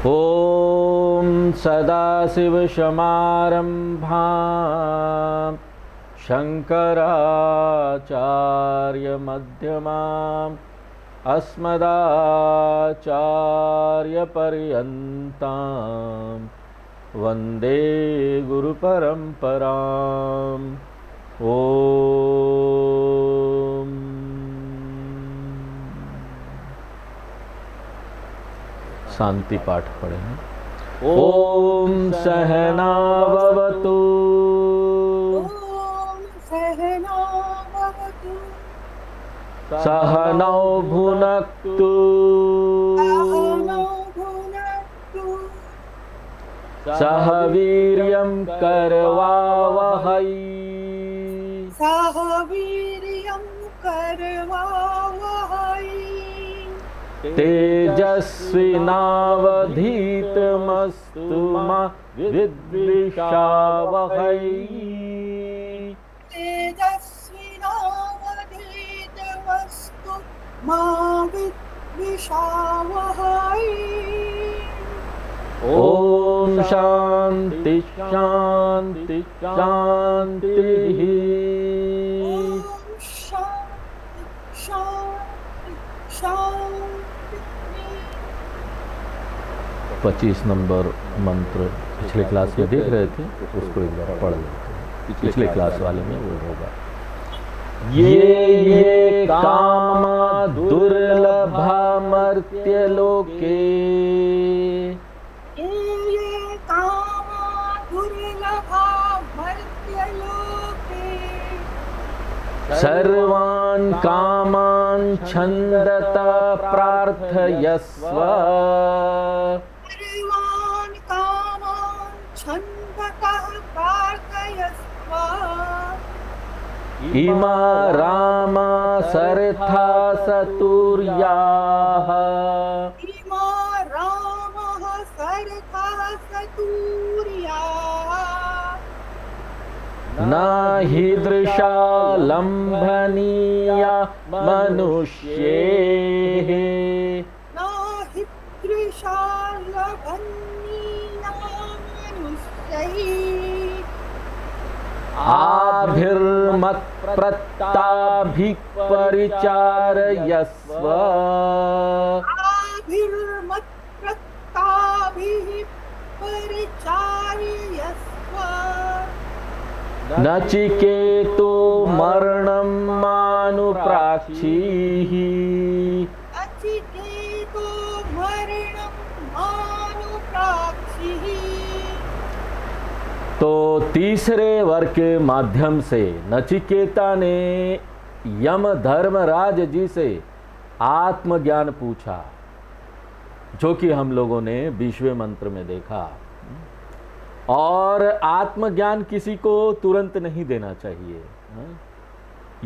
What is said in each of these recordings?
ॐ सदाशिवसमारम्भां शङ्कराचार्यमध्यमाम् अस्मदाचार्यपर्यन्तां वन्दे गुरुपरम्पराम्। ॐ शांति पाठ पढ़े हैं। ओम सहना भवतु, सहनौ भुनक्तु, सह वीर्यं करवावहै, तेजस्विनावधीतमस्तु मा विद्विषावहै। ओम शांति शांति शांति। 25 नंबर मंत्र पिछले क्लास में देख रहे थे, उसको एक बार पढ़ लेते हैं। पिछले क्लास वाले में वो होगा, ये कामा दुर्लभा मर्त्य लोके, सर्वान् कामान् छन्दता प्रार्थयस्व, इमा रामा सर्था सतुर्याः, न हीदृशा लम्भनीया मनुष्येः, आभिर्मत्प्रत्ताभिपरिचारयस्व, नचिकेतो मरणं मानुप्राक्षीः, तो तीसरे वर के माध्यम से नचिकेता ने यम धर्मराज जी से आत्मज्ञान पूछा, जो कि हम लोगों ने 20वें मंत्र में देखा। और आत्मज्ञान किसी को तुरंत नहीं देना चाहिए।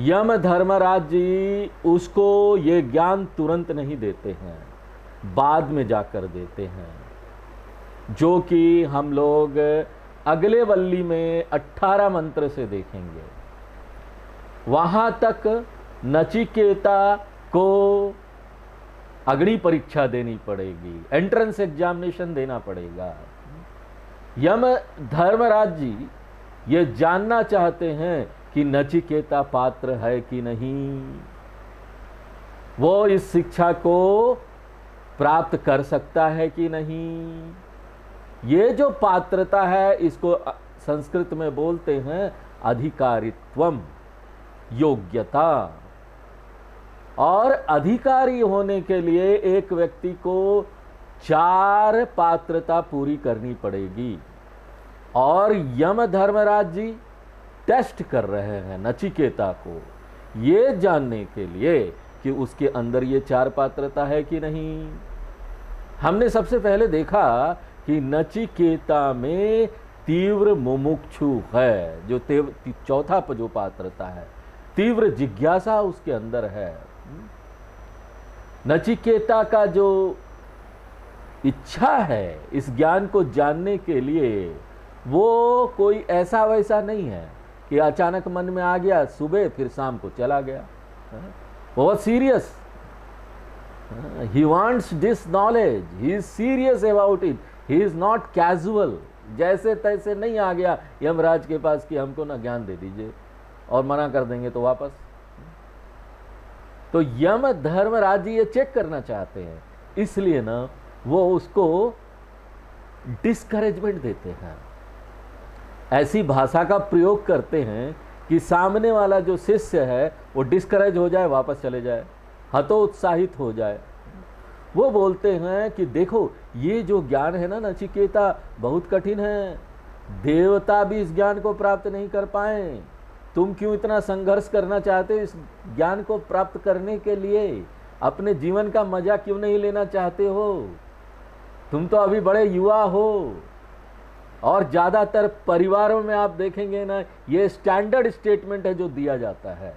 यम धर्मराज जी उसको ये ज्ञान तुरंत नहीं देते हैं, बाद में जाकर देते हैं, जो कि हम लोग अगले वल्ली में 18 मंत्र से देखेंगे। वहां तक नचिकेता को अग्नि परीक्षा देनी पड़ेगी, एंट्रेंस एग्जामिनेशन देना पड़ेगा। यम धर्मराज जी ये जानना चाहते हैं कि नचिकेता पात्र है कि नहीं, वो इस शिक्षा को प्राप्त कर सकता है कि नहीं। ये जो पात्रता है, इसको संस्कृत में बोलते हैं अधिकारित्वम, योग्यता। और अधिकारी होने के लिए एक व्यक्ति को 4 पात्रता पूरी करनी पड़ेगी। और यम धर्मराज जी टेस्ट कर रहे हैं नचिकेता को, ये जानने के लिए कि उसके अंदर ये 4 पात्रता है कि नहीं। हमने सबसे पहले देखा कि नचिकेता में तीव्र मुमुक्षु है, जो चौथा जो पात्रता है, तीव्र जिज्ञासा उसके अंदर है। नचिकेता का जो इच्छा है इस ज्ञान को जानने के लिए, वो कोई ऐसा वैसा नहीं है कि अचानक मन में आ गया सुबह फिर शाम को चला गया। बहुत serious He wants this knowledge. He is serious about it. He is not casual. जैसे तैसे नहीं आ गया यमराज के पास कि हमको ना ज्ञान दे दीजिए और मना कर देंगे तो वापस। तो यम धर्मराज जी ये चेक करना चाहते हैं, इसलिए ना वो उसको डिस्करेजमेंट देते हैं, ऐसी भाषा का प्रयोग करते हैं कि सामने वाला जो शिष्य है वो डिस्करेज हो जाए, वापस चले जाए, हतोत्साहित हो जाए। वो बोलते हैं कि देखो ये जो ज्ञान है ना नचिकेता, बहुत कठिन है, देवता भी इस ज्ञान को प्राप्त नहीं कर पाए, तुम क्यों इतना संघर्ष करना चाहते हो इस ज्ञान को प्राप्त करने के लिए? अपने जीवन का मजा क्यों नहीं लेना चाहते हो? तुम तो अभी बड़े युवा हो। और ज्यादातर परिवारों में आप देखेंगे ना, ये स्टैंडर्ड स्टेटमेंट है जो दिया जाता है।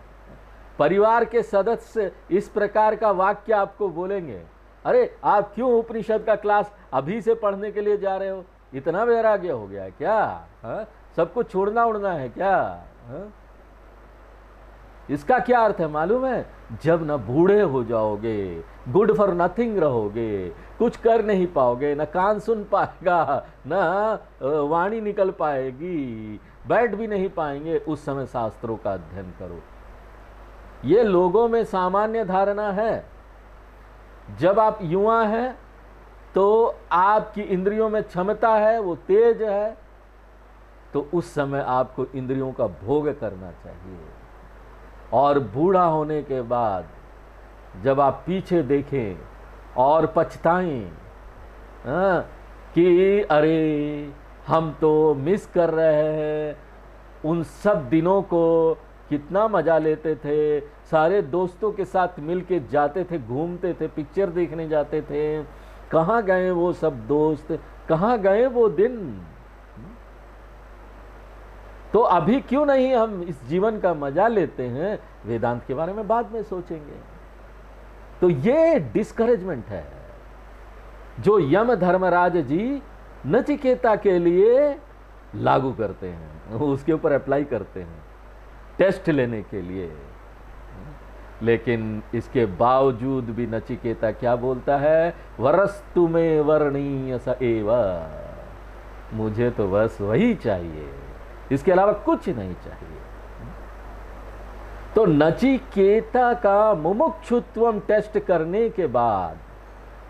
परिवार के सदस्य इस प्रकार का वाक्य आपको बोलेंगे, अरे आप क्यों उपनिषद का क्लास अभी से पढ़ने के लिए जा रहे हो? इतना वैराग्य हो गया है क्या? सब कुछ छोड़ना उड़ना है क्या? इसका क्या अर्थ है मालूम है? जब न बूढ़े हो जाओगे, गुड फॉर नथिंग रहोगे, कुछ कर नहीं पाओगे, न कान सुन पाएगा, न वाणी निकल पाएगी, बैठ भी नहीं पाएंगे, उस समय शास्त्रों का अध्ययन करो। ये लोगों में सामान्य धारणा है। जब आप युवा हैं तो आपकी इंद्रियों में क्षमता है, वो तेज है, तो उस समय आपको इंद्रियों का भोग करना चाहिए। और बूढ़ा होने के बाद जब आप पीछे देखें और पछताएं कि अरे हम तो मिस कर रहे हैं उन सब दिनों को, कितना मजा लेते थे, सारे दोस्तों के साथ मिलके जाते थे, घूमते थे, पिक्चर देखने जाते थे, कहाँ गए वो सब दोस्त, कहाँ गए वो दिन? तो अभी क्यों नहीं हम इस जीवन का मजा लेते हैं? वेदांत के बारे में बाद में सोचेंगे। तो ये डिस्करेजमेंट है जो यम धर्मराज जी नचिकेता के लिए लागू करते हैं, उसके ऊपर अप्लाई करते हैं टेस्ट लेने के लिए। लेकिन इसके बावजूद भी नचिकेता क्या बोलता है? वरस्तु में वर्णीय स एव, मुझे तो बस वही चाहिए, इसके अलावा कुछ नहीं चाहिए। तो नचिकेता का मुमुक्षुत्वम टेस्ट करने के बाद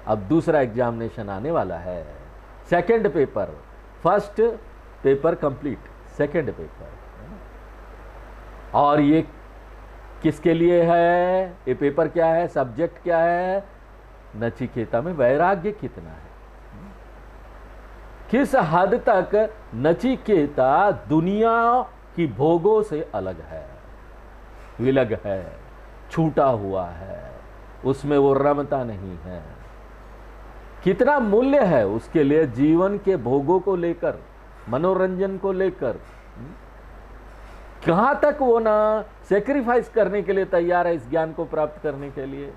अब दूसरा एग्जामिनेशन आने वाला है, second paper. First paper complete, second paper. और ये किसके लिए है? ये पेपर क्या है? सब्जेक्ट क्या है? नचिकेता में वैराग्य कितना है, किस हद तक नचिकेता दुनिया की भोगों से अलग है, विलग है, छूटा हुआ है, उसमें वो रमता नहीं है। कितना मूल्य है उसके लिए जीवन के भोगों को लेकर, मनोरंजन को लेकर, कहां तक वो ना सेक्रीफाइस करने के लिए तैयार है इस ज्ञान को प्राप्त करने के लिए।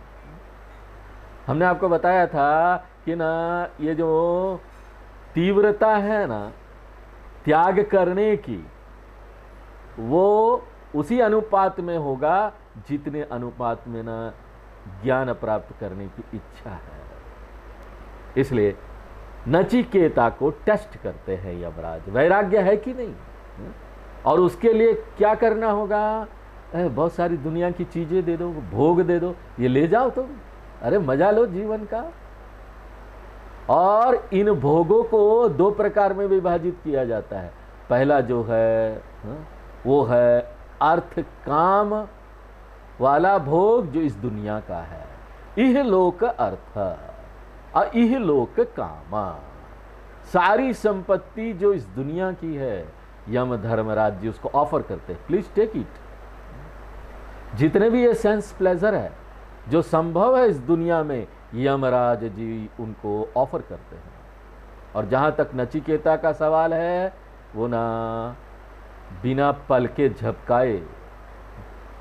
हमने आपको बताया था कि ना ये जो तीव्रता है ना त्याग करने की, वो उसी अनुपात में होगा जितने अनुपात में ना ज्ञान प्राप्त करने की इच्छा है। इसलिए नचिकेता को टेस्ट करते हैं यमराज, वैराग्य है कि नहीं, और उसके लिए क्या करना होगा? बहुत सारी दुनिया की चीजें दे दो, भोग दे दो, ये ले जाओ तुम, अरे मजा लो जीवन का। और इन भोगों को दो प्रकार में विभाजित किया जाता है। पहला जो है वो है अर्थ काम वाला भोग, जो इस दुनिया का है, इह लोक अर्थ और इह लोक कामा, सारी संपत्ति जो इस दुनिया की है यम धर्मराज जी उसको ऑफर करते हैं, प्लीज टेक इट। जितने भी ये सेंस प्लेजर है जो संभव है इस दुनिया में, यमराज जी उनको ऑफर करते हैं। और जहां तक नचिकेता का सवाल है, वो ना बिना पलके झपकाए,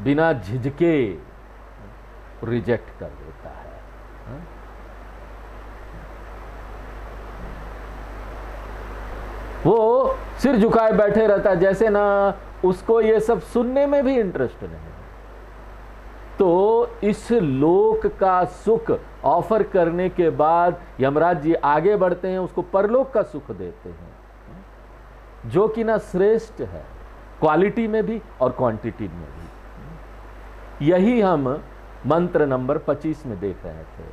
बिना झिझके रिजेक्ट कर देता है। वो सिर झुकाए बैठे रहता है, जैसे ना उसको ये सब सुनने में भी इंटरेस्ट नहीं। तो इस लोक का सुख ऑफर करने के बाद यमराज जी आगे बढ़ते हैं, उसको परलोक का सुख देते हैं, जो कि ना श्रेष्ठ है क्वालिटी में भी और क्वांटिटी में भी। यही हम मंत्र नंबर 25 में देख रहे थे।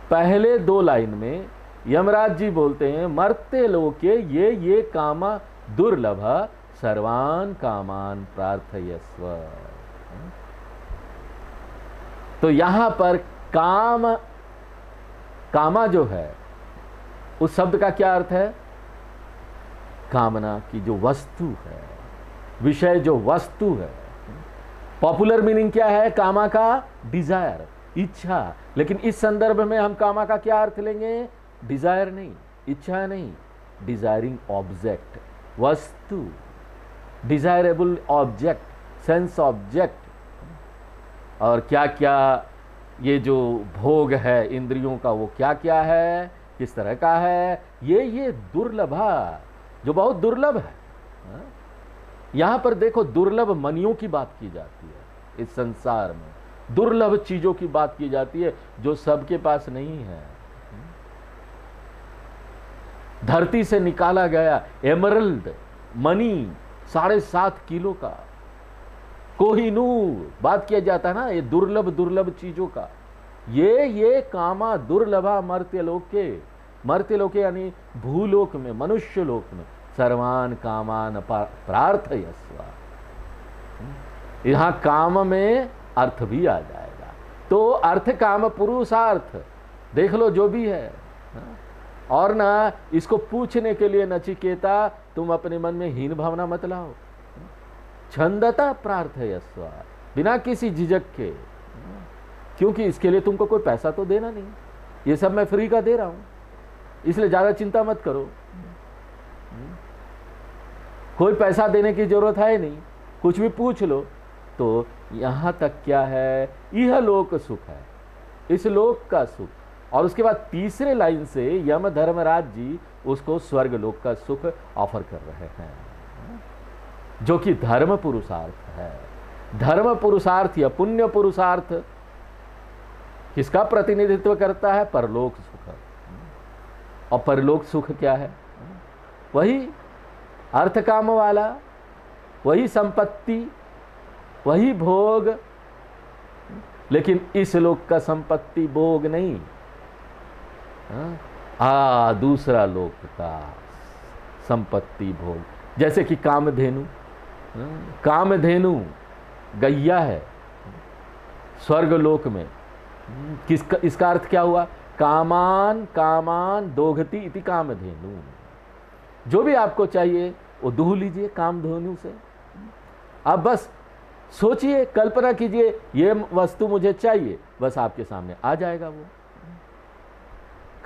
पहले 2 लाइन में यमराज जी बोलते हैं, मर्त्य लोके ये कामा दुर्लभ सर्वान कामान प्रार्थयस्व। तो यहां पर कामा जो है, उस शब्द का क्या अर्थ है? कामना की जो वस्तु है, विषय जो वस्तु है। पॉपुलर मीनिंग क्या है कामा का? डिजायर, इच्छा। लेकिन इस संदर्भ में हम कामा का क्या अर्थ लेंगे? डिजायर नहीं, इच्छा नहीं, डिजायरिंग ऑब्जेक्ट, वस्तु, डिजायरेबल ऑब्जेक्ट, सेंस ऑब्जेक्ट। और क्या क्या ये जो भोग है इंद्रियों का, वो क्या क्या है, किस तरह का है? ये दुर्लभा, जो बहुत दुर्लभ है। यहां पर देखो, दुर्लभ मनियों की बात की जाती है। इस संसार में दुर्लभ चीजों की बात की जाती है, जो सबके पास नहीं है। धरती से निकाला गया एमरल्ड मनी 7.5 किलो का, कोहिनूर बात किया जाता है ना, ये दुर्लभ चीजों का। ये कामा दुर्लभा मर्त्यलोके यानी भूलोक में, मनुष्य लोक में, सर्वान कामान प्रार्थयस्व। यहां काम में अर्थ भी आ जाएगा। तो अर्थ काम पुरुषार्थ देख लो जो भी है। और ना इसको पूछने के लिए नचिकेता तुम अपने मन में हीन भावना मत लाओ, छंदता प्रार्थयस्व, बिना किसी झिझक के, क्योंकि इसके लिए तुमको कोई पैसा तो देना नहीं, ये सब मैं फ्री का दे रहा हूं, इसलिए ज्यादा चिंता मत करो। कोई पैसा देने की जरूरत है नहीं, कुछ भी पूछ लो। तो यहां तक क्या है? यह लोक सुख है, इस लोक का सुख। और उसके बाद तीसरे लाइन से यम धर्मराज जी उसको स्वर्ग लोक का सुख ऑफर कर रहे हैं, जो कि धर्म पुरुषार्थ है। धर्म पुरुषार्थ या पुण्य पुरुषार्थ किसका प्रतिनिधित्व करता है? परलोक सुख। और परलोक सुख क्या है? वही अर्थ काम वाला, वही संपत्ति, वही भोग, लेकिन इस लोक का संपत्ति भोग नहीं, दूसरा लोक का संपत्ति भोग। जैसे कि कामधेनु गैया है स्वर्ग लोक में। किसका, इसका अर्थ क्या हुआ? कामान दोघती इति कामधेनु। जो भी आपको चाहिए वो दूह लीजिए कामधेनु से। अब बस सोचिए, कल्पना कीजिए, ये वस्तु मुझे चाहिए, बस आपके सामने आ जाएगा वो।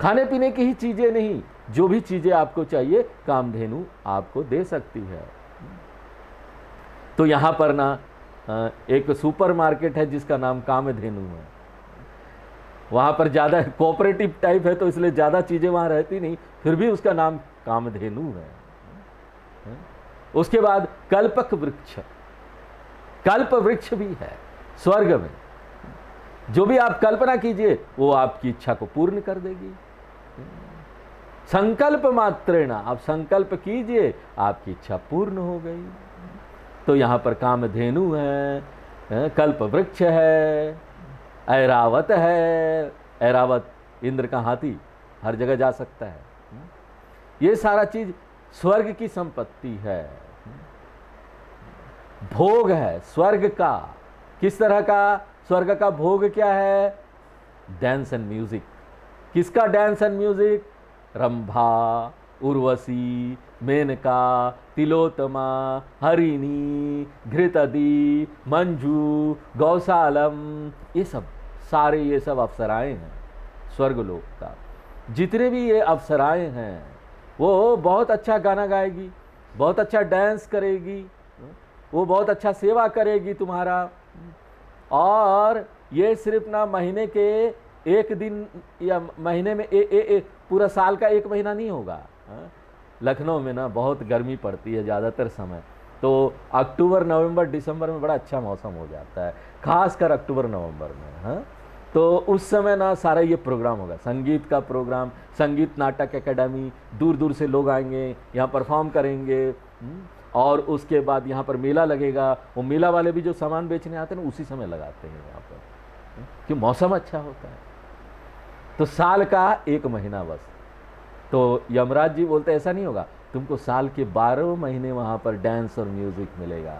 खाने पीने की ही चीजें नहीं, जो भी चीजें आपको चाहिए कामधेनु आपको दे सकती है। तो यहां पर ना एक सुपरमार्केट है जिसका नाम कामधेनु है। वहां पर ज्यादा कोऑपरेटिव टाइप है, तो इसलिए ज्यादा चीजें वहां रहती नहीं, फिर भी उसका नाम कामधेनु है। उसके बाद कल्पक वृक्ष, कल्प वृक्ष भी है स्वर्ग में। जो भी आप कल्पना कीजिए वो आपकी इच्छा को पूर्ण कर देगी। संकल्प मात्रेण, आप संकल्प कीजिए, आपकी इच्छा पूर्ण हो गई। तो यहां पर कामधेनु है, कल्प वृक्ष है, ऐरावत है। ऐरावत इंद्र का हाथी, हर जगह जा सकता है। ये सारा चीज स्वर्ग की संपत्ति है, भोग है स्वर्ग का। किस तरह का? स्वर्ग का भोग क्या है? Dance and music. किसका dance and music? Rambha, Urvashi, Menaka, Tilottama, Harini, Ghritadi, Manju, गौशालम, ये सब सारे ये सब अप्सराएं हैं स्वर्गलोक का। जितने भी ये अप्सराएं हैं वो बहुत अच्छा गाना गाएगी, बहुत अच्छा डांस करेगी, वो बहुत अच्छा सेवा करेगी तुम्हारा। और ये सिर्फ ना महीने के एक दिन या महीने में पूरा साल का 1 महीना नहीं होगा। लखनऊ में ना बहुत गर्मी पड़ती है ज़्यादातर समय, तो अक्टूबर, नवंबर, दिसंबर में बड़ा अच्छा मौसम हो जाता है। खासकर अक्टूबर नवंबर में। हाँ, तो उस समय ना सारा ये प्रोग्राम होगा, संगीत का प्रोग्राम, संगीत नाटक एकेडमी, दूर दूर से लोग आएंगे, यहाँ परफॉर्म करेंगे। और उसके बाद यहाँ पर मेला लगेगा। वो मेला वाले भी जो सामान बेचने आते हैं ना उसी समय लगाते हैं यहाँ पर, कि मौसम अच्छा होता है। तो साल का 1 महीना बस। तो यमराज जी बोलते ऐसा नहीं होगा, तुमको साल के 12 महीने वहाँ पर डांस और म्यूजिक मिलेगा।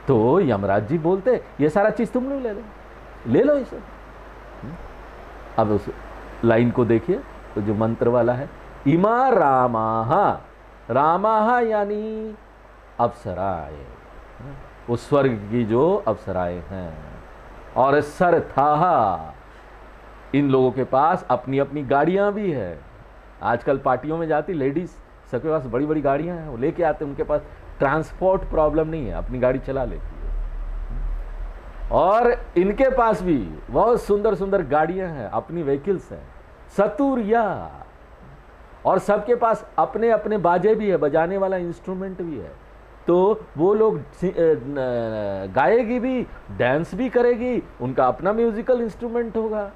तो यमराज जी बोलते ये सारा चीज तुम लोग ले लो इसे। अब उस लाइन को देखिए, तो जो मंत्र वाला है, इमा रामाहा, रामाहा यानी अप्सराएं, वो स्वर्ग की जो अप्सराएं हैं। और सरथाहा, इन लोगों के पास अपनी अपनी गाड़ियां भी है। आजकल पार्टियों में जाती लेडीज, सबके पास बड़ी बड़ी गाड़ियां हैं, वो लेके आते, उनके पास ट्रांसपोर्ट प्रॉब्लम नहीं है, अपनी गाड़ी चला लेती है। और इनके पास भी बहुत सुंदर सुंदर गाड़ियां हैं, अपनी व्हीकल्स हैं, सतुरिया। और सबके पास अपने अपने बाजे भी है, बजाने वाला इंस्ट्रूमेंट भी है। तो वो लोग गाएगी भी, डांस भी करेगी, उनका अपना म्यूजिकल इंस्ट्रूमेंट होगा।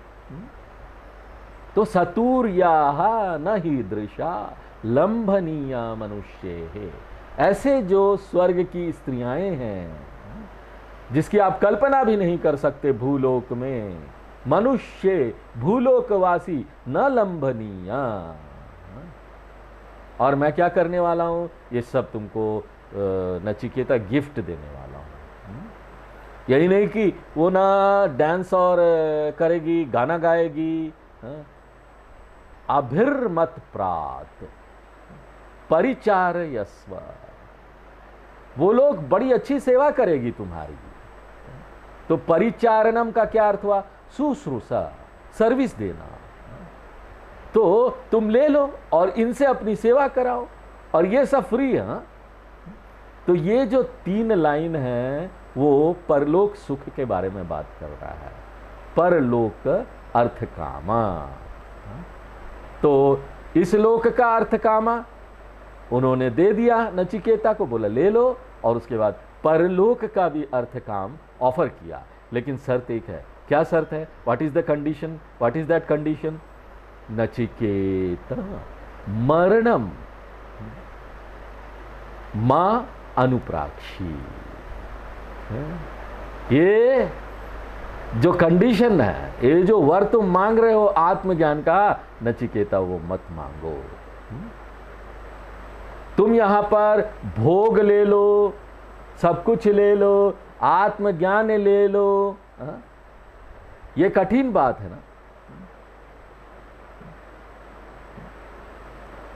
तो सतुर्या न ही दृशा लंभनीया मनुष्य है, ऐसे जो स्वर्ग की स्त्रियां हैं जिसकी आप कल्पना भी नहीं कर सकते भूलोक में, मनुष्य भूलोकवासी न लंभनीया। और मैं क्या करने वाला हूं, ये सब तुमको नचिकेता गिफ्ट देने वाला हूं। यही नहीं कि वो ना डांस और करेगी, गाना गाएगी। अभिर्मत प्रात परिचारयस्व, वो लोग बड़ी अच्छी सेवा करेगी तुम्हारी। तो परिचारणम का क्या अर्थ हुआ, शुश्रूषा, सर्विस देना। तो तुम ले लो और इनसे अपनी सेवा कराओ, और ये सब फ्री है। तो ये जो 3 लाइन है वो परलोक सुख के बारे में बात कर रहा है, परलोक अर्थ कामा। तो इस लोक का अर्थ कामा उन्होंने दे दिया नचिकेता को, बोला ले लो। और उसके बाद परलोक का भी अर्थ काम ऑफर किया, लेकिन शर्त एक है। क्या शर्त है? What is the condition? What is that condition? Nachiketa मरणम मां अनुप्राक्षी। ये जो कंडीशन है, ये जो वर तुम मांग रहे हो आत्मज्ञान का, नचिकेता वो मत मांगो। तुम यहां पर भोग ले लो, सब कुछ ले लो, आत्मज्ञान ले लो। ये कठिन बात है ना।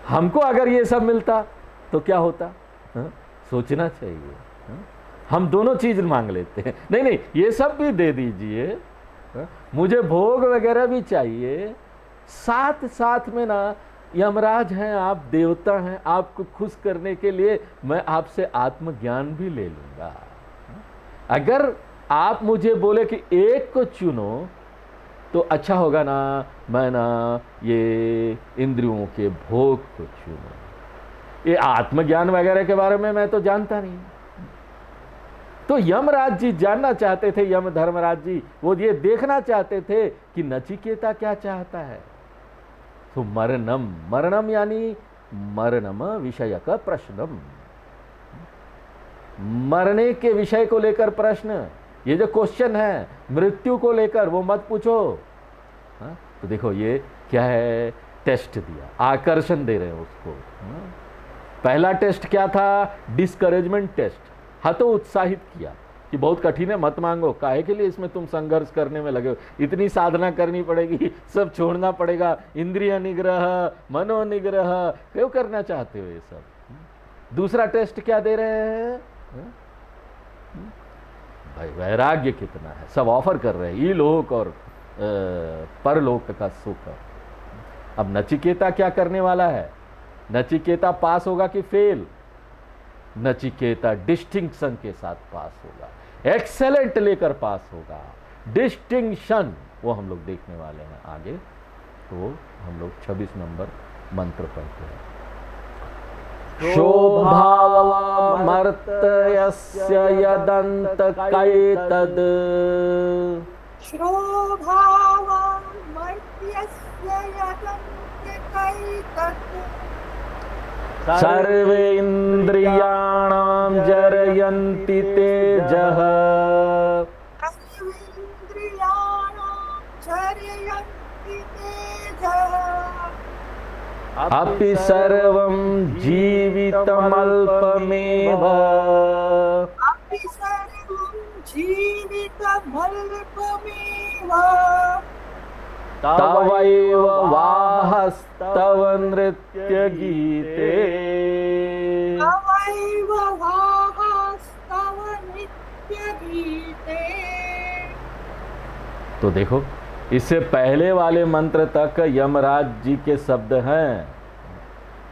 हमको अगर ये सब मिलता तो क्या होता, सोचना चाहिए। हम दोनों चीज मांग लेते हैं, नहीं नहीं ये सब भी दे दीजिए, मुझे भोग वगैरह भी चाहिए, साथ साथ में ना यमराज हैं, आप देवता हैं, आपको खुश करने के लिए मैं आपसे आत्मज्ञान भी ले लूंगा। अगर आप मुझे बोले कि एक को चुनो तो अच्छा होगा ना, मैं ना ये इंद्रियों के भोग को चुनूं। ये आत्मज्ञान वगैरह के बारे में मैं तो जानता नहीं। तो यमराज जी जानना चाहते थे, यम धर्मराज जी वो ये देखना चाहते थे कि नचिकेता क्या चाहता है। तो मरणम, मरणम यानी मरणम विषय का प्रश्नम, मरने के विषय को लेकर प्रश्न। ये जो क्वेश्चन है मृत्यु को लेकर, वो मत पूछो। तो देखो ये क्या है, टेस्ट दिया, आकर्षण दे रहे हैं उसको। पहला टेस्ट क्या था, डिस्करेजमेंट टेस्ट, हतोत्साहित किया कि बहुत कठिन है, मत मांगो। काहे के लिए इसमें तुम संघर्ष करने में लगे हो, इतनी साधना करनी पड़ेगी, सब छोड़ना पड़ेगा, इंद्रिय निग्रह, मनोनिग्रह, क्यों करना चाहते हो ये सब। दूसरा टेस्ट क्या दे रहे हैं भाई, वैराग्य कितना है, सब ऑफर कर रहे हैं, इलोक और परलोक का सुख। अब नचिकेता क्या करने वाला है, नचिकेता पास होगा कि फेल? नचिकेता डिस्टिंक्शन के साथ पास होगा, एक्सेलेंट लेकर पास होगा, डिस्टिंक्शन। वो हम लोग देखने वाले हैं आगे। तो हम लोग 26 नंबर मंत्र पढ़ते हैं। शोभावमर्तयस्य यदन्तकैतद् श्रोभावमर्त्यस्य यदन्तकैतत् सर्वेन्द्रियाणां जरयन्ति तेजः सर्वेन्द्रियाणां जरयन्ति तेजः अपि सर्वं जीवितमल्पमेव अपि सर्वं जीवितमल्पमेव तवैव वाहस्तव नृत्यगीते तवैव वाहस्तव नित्यगीते। तो देखो, इससे पहले वाले मंत्र तक यमराज जी के शब्द हैं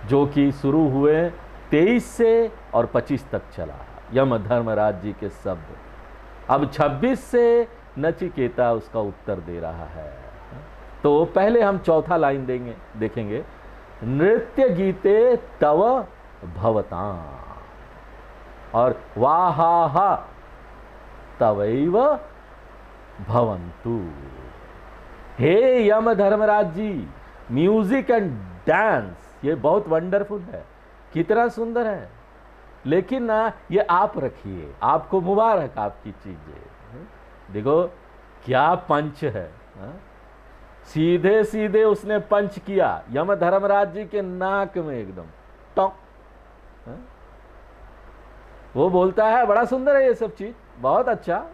जो कि शुरू हुए 23 से और 25 तक चला यम धर्मराज जी के शब्द। अब 26 से नचिकेता उसका उत्तर दे रहा है। तो पहले हम चौथा लाइन देखेंगे, नृत्य गीते तव भवता और वाहा तवैव भवन्तु। हे यम धर्मराज जी, म्यूजिक एंड डांस ये बहुत वंडरफुल है, कितना सुंदर है, लेकिन ना ये आप रखिए, आपको मुबारक आपकी चीजें। देखो क्या पंच है, सीधे सीधे उसने पंच किया यम धर्मराज जी के नाक में एकदम टॉक। वो बोलता है बड़ा सुंदर है ये सब चीज, बहुत अच्छा,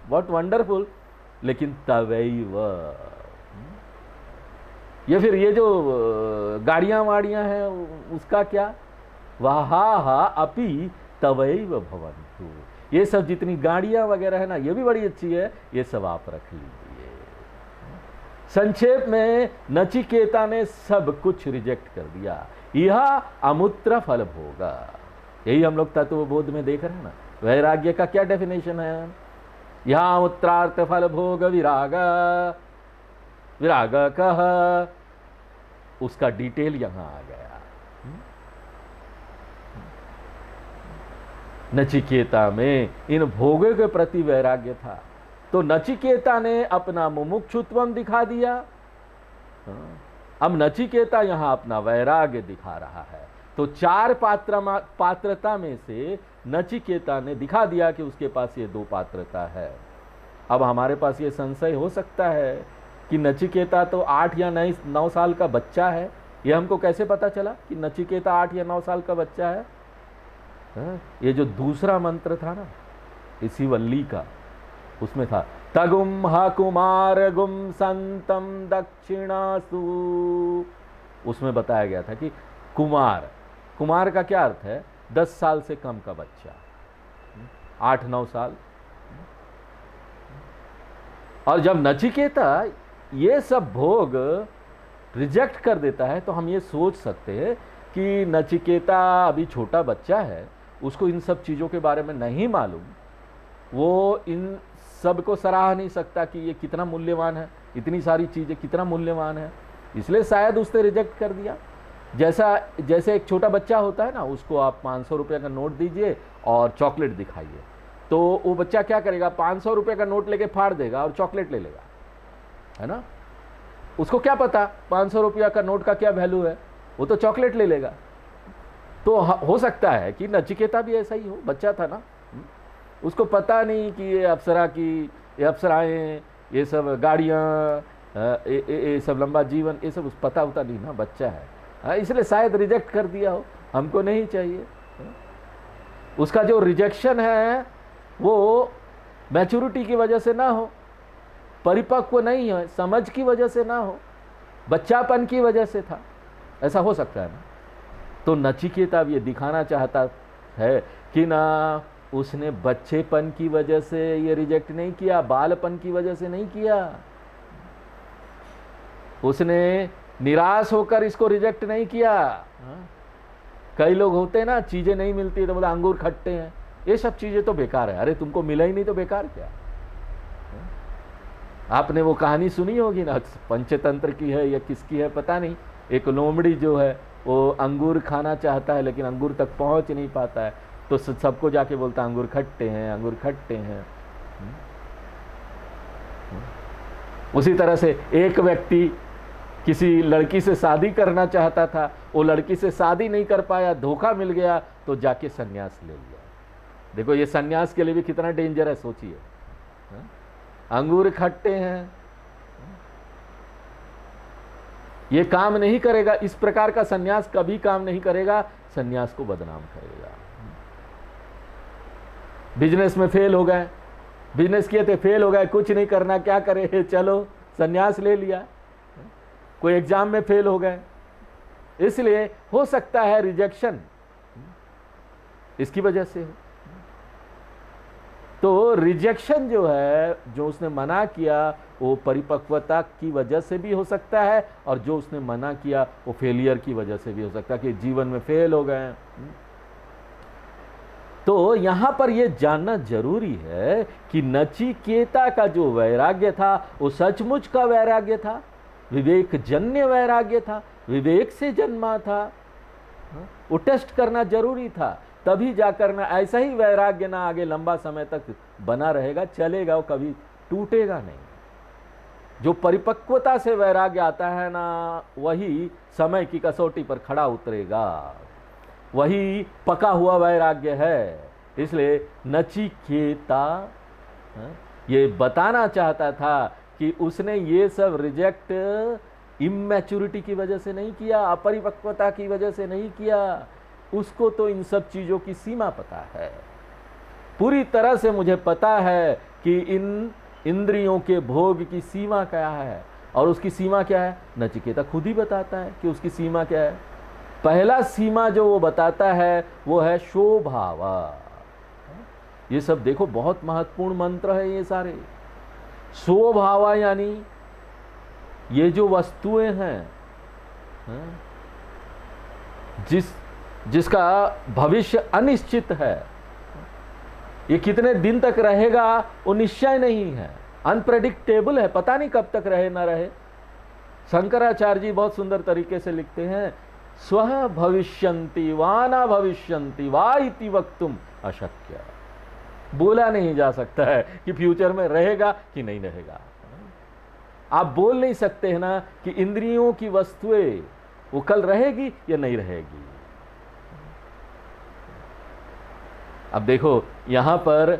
बहुत वंडरफुल, लेकिन तवैव ये फिर ये जो गाड़ियां वाड़ियां हैं उसका क्या, वाहा अपि तवैव भवन्तु। ये सब जितनी गाड़ियां वगैरह है ना, ये भी बड़ी अच्छी है, ये सब आप रख लीजिए। संक्षेप में नचिकेता ने सब कुछ रिजेक्ट कर दिया, यह अमूत्र फल भोगा। यही हम लोग तत्वबोध में देख रहे हैं ना, वैराग्य का क्या डेफिनेशन है, यह अमूत्रार्थ फल भोग विराग, विराग कह, उसका डिटेल यहां आ गया। नचिकेता में इन भोगों के प्रति वैराग्य था, तो नचिकेता ने अपना मुमुक्षुत्वम दिखा दिया। अब नचिकेता यहां अपना वैराग्य दिखा रहा है। तो 4 पात्रता में से नचिकेता ने दिखा दिया कि उसके पास ये 2 पात्रता है। अब हमारे पास ये संशय हो सकता है कि नचिकेता तो 8 या 9 साल का बच्चा है। ये हमको कैसे पता चला कि नचिकेता 8 या 9 साल का बच्चा है? ये जो दूसरा मंत्र था ना इसी वल्ली का, उसमें था तगुम हा कुमार गुम संतम दक्षिणासु। उसमें बताया गया था कि कुमार, कुमार का क्या अर्थ है, 10 साल से कम का बच्चा, 8-9 साल। और जब नचिकेता ये सब भोग रिजेक्ट कर देता है तो हम ये सोच सकते हैं कि नचिकेता अभी छोटा बच्चा है, उसको इन सब चीज़ों के बारे में नहीं मालूम, वो इन सब को सराह नहीं सकता कि ये कितना मूल्यवान है, इतनी सारी चीज़ें कितना मूल्यवान है, इसलिए शायद उसने रिजेक्ट कर दिया। जैसे एक छोटा बच्चा होता है ना, उसको आप 500 रुपये का नोट दीजिए और चॉकलेट दिखाइए, तो वो बच्चा क्या करेगा, 500 रुपये का नोट लेके फाड़ देगा और चॉकलेट ले लेगा, है ना। उसको क्या पता 500 रुपया का नोट का क्या वैल्यू है, वो तो चॉकलेट ले लेगा। तो हो सकता है कि नचिकेता भी ऐसा ही हो, बच्चा था ना, उसको पता नहीं कि ये अप्सरा की, ये अप्सराएं, ये सब गाड़ियाँ, ये सब लंबा जीवन, ये सब पता होता नहीं ना, बच्चा है, इसलिए शायद रिजेक्ट कर दिया हो, हमको नहीं चाहिए। उसका जो रिजेक्शन है वो मैच्योरिटी की वजह से ना हो, परिपक्व नहीं है, समझ की वजह से ना हो, बच्चापन की वजह से था, ऐसा हो सकता है ना। तो नचिकेता ये दिखाना चाहता है कि ना उसने बच्चेपन की वजह से ये रिजेक्ट नहीं किया, बालपन की वजह से नहीं किया, उसने निराश होकर इसको रिजेक्ट नहीं किया। कई लोग होते हैं ना, चीजें नहीं मिलती तो बोला अंगूर खट्टे हैं, ये सब चीजें तो बेकार है। अरे तुमको मिला ही नहीं तो बेकार क्या। आपने वो कहानी सुनी होगी ना, पंचतंत्र की है या किसकी है पता नहीं, एक लोमड़ी जो है वो अंगूर खाना चाहता है लेकिन अंगूर तक पहुंच नहीं पाता है, तो सबको जाके बोलता है अंगूर खट्टे हैं, अंगूर खट्टे हैं। उसी तरह से एक व्यक्ति किसी लड़की से शादी करना चाहता था, वो लड़की से शादी नहीं कर पाया, धोखा मिल गया, तो जाके सन्यास ले लिया। देखो ये सन्यास के लिए भी कितना डेंजर है, सोचिए। अंगूर खट्टे हैं, ये काम नहीं करेगा। इस प्रकार का सन्यास कभी काम नहीं करेगा, सन्यास को बदनाम करेगा। बिजनेस में फेल हो गए, बिजनेस किए थे फेल हो गए, कुछ नहीं करना, क्या करे, चलो सन्यास ले लिया। कोई एग्जाम में फेल हो गए, इसलिए हो सकता है रिजेक्शन इसकी वजह से हो। तो रिजेक्शन जो है, जो उसने मना किया, वो परिपक्वता की वजह से भी हो सकता है, और जो उसने मना किया वो फेलियर की वजह से भी हो सकता है कि जीवन में फेल हो गए। तो यहां पर यह जानना जरूरी है कि नचिकेता का जो वैराग्य था वो सचमुच का वैराग्य था, विवेक जन्य वैराग्य था, विवेक से जन्मा था। वो टेस्ट करना जरूरी था, तभी जाकर ना ऐसा ही वैराग्य ना आगे लंबा समय तक बना रहेगा, चलेगा, वो कभी टूटेगा नहीं। जो परिपक्वता से वैराग्य आता है ना, वही समय की कसौटी पर खड़ा उतरेगा, वही पका हुआ वैराग्य है। इसलिए नचिकेता ये बताना चाहता था कि उसने ये सब रिजेक्ट इमैच्योरिटी की वजह से नहीं किया, अपरिपक्वता की वजह से नहीं किया। उसको तो इन सब चीजों की सीमा पता है, पूरी तरह से मुझे पता है कि इन इंद्रियों के भोग की सीमा क्या है, और उसकी सीमा क्या है नचिकेता खुद ही बताता है कि उसकी सीमा क्या है। पहला सीमा जो वो बताता है वो है शोभावा। ये सब देखो बहुत महत्वपूर्ण मंत्र है ये सारे। स्वभावा यानी ये जो वस्तुएं हैं, जिसका भविष्य अनिश्चित है, ये कितने दिन तक रहेगा वो निश्चय नहीं है, अनप्रेडिक्टेबल है, पता नहीं कब तक रहे ना रहे। शंकराचार्य जी बहुत सुंदर तरीके से लिखते हैं, स्वः भविष्यन्ति वा न भविष्यन्ति वा इति वक्तुम अशक्य। बोला नहीं जा सकता है कि फ्यूचर में रहेगा कि नहीं रहेगा। आप बोल नहीं सकते हैं ना कि इंद्रियों की वस्तुएं वो कल रहेगी या नहीं रहेगी। अब देखो यहां पर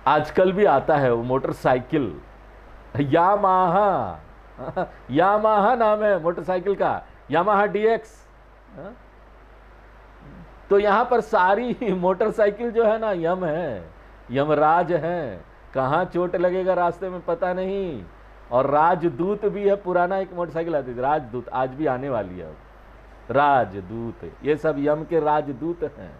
आजकल भी आता है वो मोटरसाइकिल, यामाहा, यामाहा नाम है मोटरसाइकिल का, यामाहा डीएक्स। तो यहां पर सारी मोटरसाइकिल जो है ना यम है, यमराज है, कहां चोट लगेगा रास्ते में पता नहीं। और राजदूत भी है, पुराना एक मोटरसाइकिल आती थी राजदूत, आज भी आने वाली है राजदूत। ये सब यम के राजदूत हैं,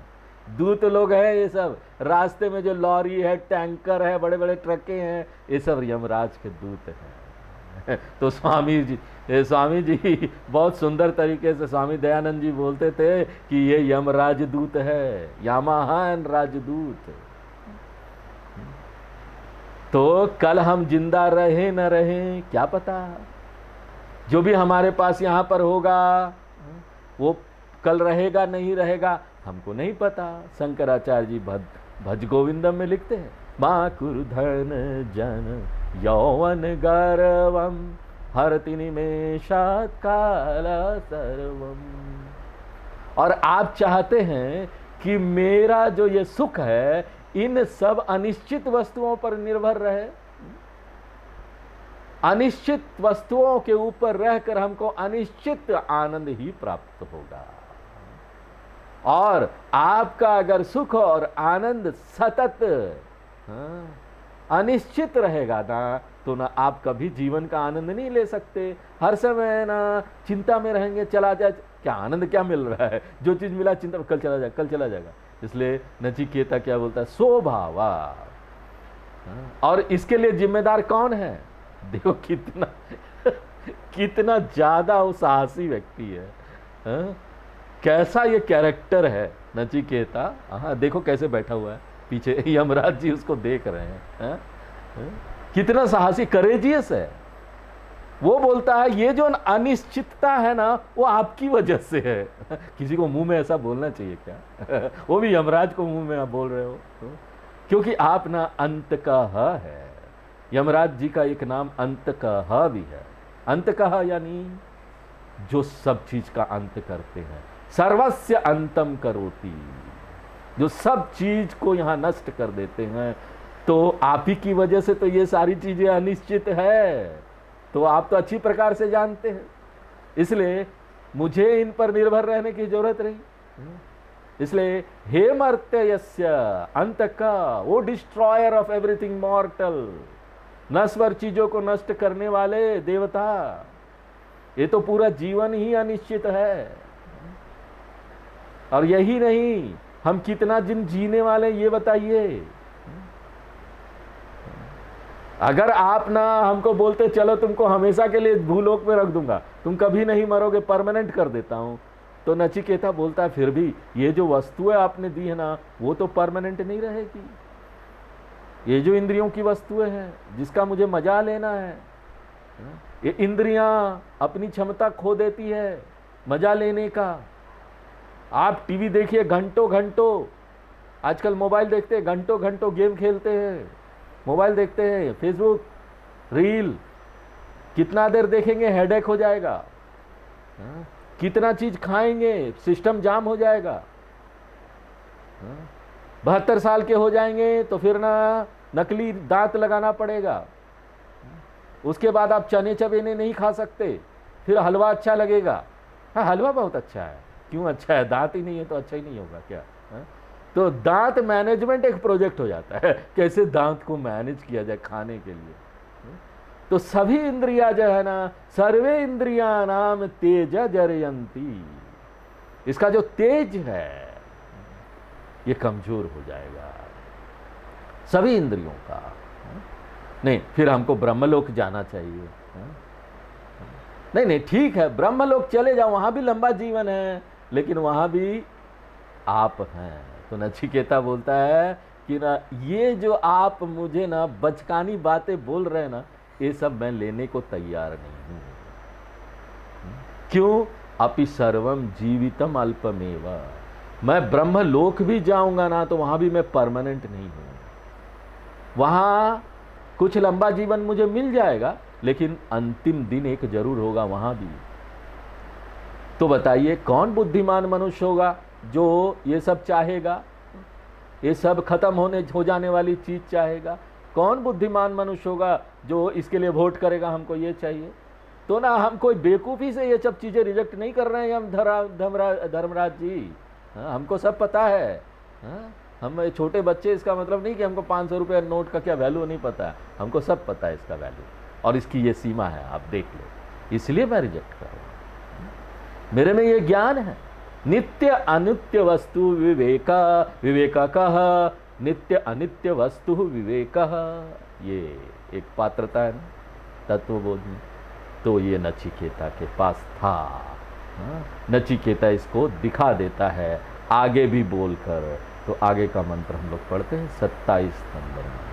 दूत लोग हैं ये सब। रास्ते में जो लॉरी है, टैंकर है, बड़े बड़े ट्रकें हैं, ये सब यमराज के दूत हैं। तो स्वामी जी बहुत सुंदर तरीके से स्वामी दयानंद जी बोलते थे कि ये यमराज दूत है, यामाहान राजदूत। तो कल हम जिंदा रहे न रहे क्या पता, जो भी हमारे पास यहाँ पर होगा वो कल रहेगा नहीं रहेगा हमको नहीं पता। शंकराचार्य जी भज गोविंदम में लिखते हैं, माँ कुरुधन जन यौवन गर्वम हरति निमेषात् काल सर्वम। और आप चाहते हैं कि मेरा जो ये सुख है इन सब अनिश्चित वस्तुओं पर निर्भर रहे, अनिश्चित वस्तुओं के ऊपर रहकर हमको अनिश्चित आनंद ही प्राप्त होगा। और आपका अगर सुख और आनंद सतत अनिश्चित रहेगा ना, तो ना आप कभी जीवन का आनंद नहीं ले सकते। हर समय ना चिंता में रहेंगे, चला जाए क्या आनंद क्या मिल रहा है, जो चीज मिला चिंता कल चला जाएगा, कल चला जाएगा। इसलिए नचिकेता क्या बोलता है, स्वभावा। और इसके लिए जिम्मेदार कौन है, देखो कितना कितना ज्यादा वो साहसी व्यक्ति है, कैसा ये कैरेक्टर है नचिकेता। हाँ देखो कैसे बैठा हुआ है पीछे, यमराज जी उसको देख रहे हैं, कितना साहसी करेजियस है वो बोलता है ये जो अनिश्चितता है ना वो आपकी वजह से है। किसी को मुंह में ऐसा बोलना चाहिए क्या? वो भी यमराज को मुंह में आप बोल रहे हो क्योंकि आप ना अंतकः है। यमराज जी का एक नाम अंतकः भी है। अंतकः यानी जो सब चीज का अंत करते हैं, सर्वस्य अंतम करोति, जो सब चीज को यहां नष्ट कर देते हैं। तो आप ही की वजह से तो ये सारी चीजें अनिश्चित है, तो आप तो अच्छी प्रकार से जानते हैं, इसलिए मुझे इन पर निर्भर रहने की जरूरत नहीं। इसलिए हे मर्त्ययस्य अंतका, वो डिस्ट्रॉयर ऑफ एवरीथिंग मॉर्टल, नश्वर चीजों को नष्ट करने वाले देवता, ये तो पूरा जीवन ही अनिश्चित है। और यही नहीं, हम कितना दिन जीने वाले ये बताइए। अगर आप ना हमको बोलते चलो तुमको हमेशा के लिए भूलोक में रख दूंगा, तुम कभी नहीं मरोगे, परमानेंट कर देता हूं, तो नचिकेता बोलता है फिर भी ये जो वस्तुएं आपने दी है ना वो तो परमानेंट नहीं रहेगी। ये जो इंद्रियों की वस्तुएं हैं जिसका मुझे मजा लेना है, ये इंद्रियां अपनी क्षमता खो देती है मजा लेने का। आप टीवी देखिए घंटों घंटों, आजकल मोबाइल देखते हैं, घंटों घंटों गेम खेलते हैं, मोबाइल देखते हैं, फेसबुक रील, कितना देर देखेंगे हेडेक हो जाएगा। कितना चीज खाएंगे सिस्टम जाम हो जाएगा। 72 साल के हो जाएंगे तो फिर ना नकली दांत लगाना पड़ेगा। उसके बाद आप चने चबेने नहीं खा सकते, फिर हलवा अच्छा लगेगा। हाँ हलवा बहुत अच्छा है, क्यों अच्छा है? दांत ही नहीं है तो अच्छा ही नहीं होगा क्या? तो दांत मैनेजमेंट एक प्रोजेक्ट हो जाता है, कैसे दांत को मैनेज किया जाए खाने के लिए। तो सभी इंद्रियां जो है ना, सर्वे इंद्रिया नाम तेज जरयंती, इसका जो तेज है ये कमजोर हो जाएगा सभी इंद्रियों का। नहीं फिर हमको ब्रह्मलोक जाना चाहिए। नहीं नहीं ठीक है, ब्रह्मलोक चले जाओ, वहां भी लंबा जीवन है, लेकिन वहां भी आप हैं। तो नचिकेता बोलता है कि ना ये जो आप मुझे ना बचकानी बातें बोल रहे हैं ना, ये सब मैं लेने को तैयार नहीं हूं। क्यों? अपि सर्वम जीवितम अल्पमेव, मैं ब्रह्मलोक भी जाऊंगा ना तो वहां भी मैं परमानेंट नहीं हूं। वहां कुछ लंबा जीवन मुझे मिल जाएगा, लेकिन अंतिम दिन एक जरूर होगा वहां भी। तो बताइए कौन बुद्धिमान मनुष्य होगा जो ये सब चाहेगा, ये सब खत्म हो जाने वाली चीज चाहेगा? कौन बुद्धिमान मनुष्य होगा जो इसके लिए वोट करेगा हमको ये चाहिए? तो ना हम कोई बेवकूफ़ी से ये सब चीज़ें रिजेक्ट नहीं कर रहे हैं हम धर्मराज जी। हमको सब पता है। हम छोटे बच्चे, इसका मतलब नहीं कि हमको 500 रुपये नोट का क्या वैल्यू नहीं पता है, हमको सब पता है इसका वैल्यू, और इसकी ये सीमा है, आप देख लो। इसलिए मैं रिजेक्ट कर रहा हूँ, मेरे में ये ज्ञान है। नित्य अनित्य वस्तु विवेका, विवेका कह नित्य अनित्य वस्तु विवेक, ये एक पात्रता है ना तत्वबोध में। तो ये नचिकेता के पास था। नचिकेता इसको दिखा देता है आगे भी बोलकर। तो आगे का मंत्र हम लोग पढ़ते हैं 27 नंबर में।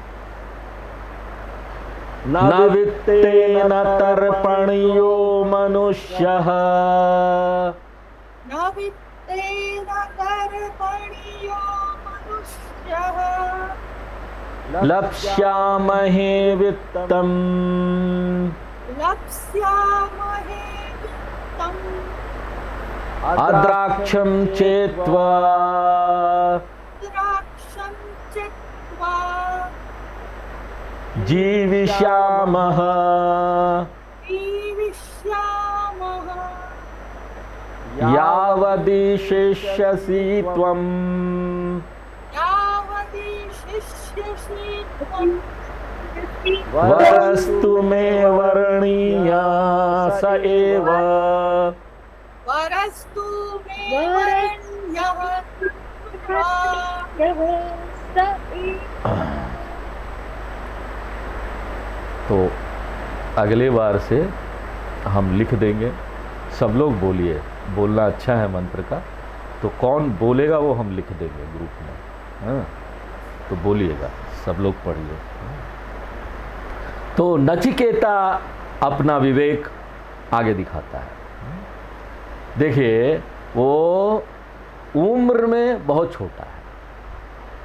न वित्तेन तर्पणीयो मनुष्यः, न वित्तेन तर्पणीयो मनुष्यः, लप्स्यामहे वित्तम्, लप्स्यामहे वित्तम्, अद्राक्षं चेत्वा, द्राक्षं चित्वा, जीविष्यामः, जीविष्यामः, यावदिशिष्यसि त्वम्, यावदिशिष्यसि त्वम्, वरस्तु मे वर्णीया स एव, वरस्तु मे वरेण्यः तो अगले बार से हम लिख देंगे। सब लोग बोलिए, बोलना अच्छा है मंत्र का, तो कौन बोलेगा वो हम लिख देंगे ग्रुप में। तो बोलिएगा, सब लोग पढ़िए। तो नचिकेता अपना विवेक आगे दिखाता है। देखिए, वो उम्र में बहुत छोटा है,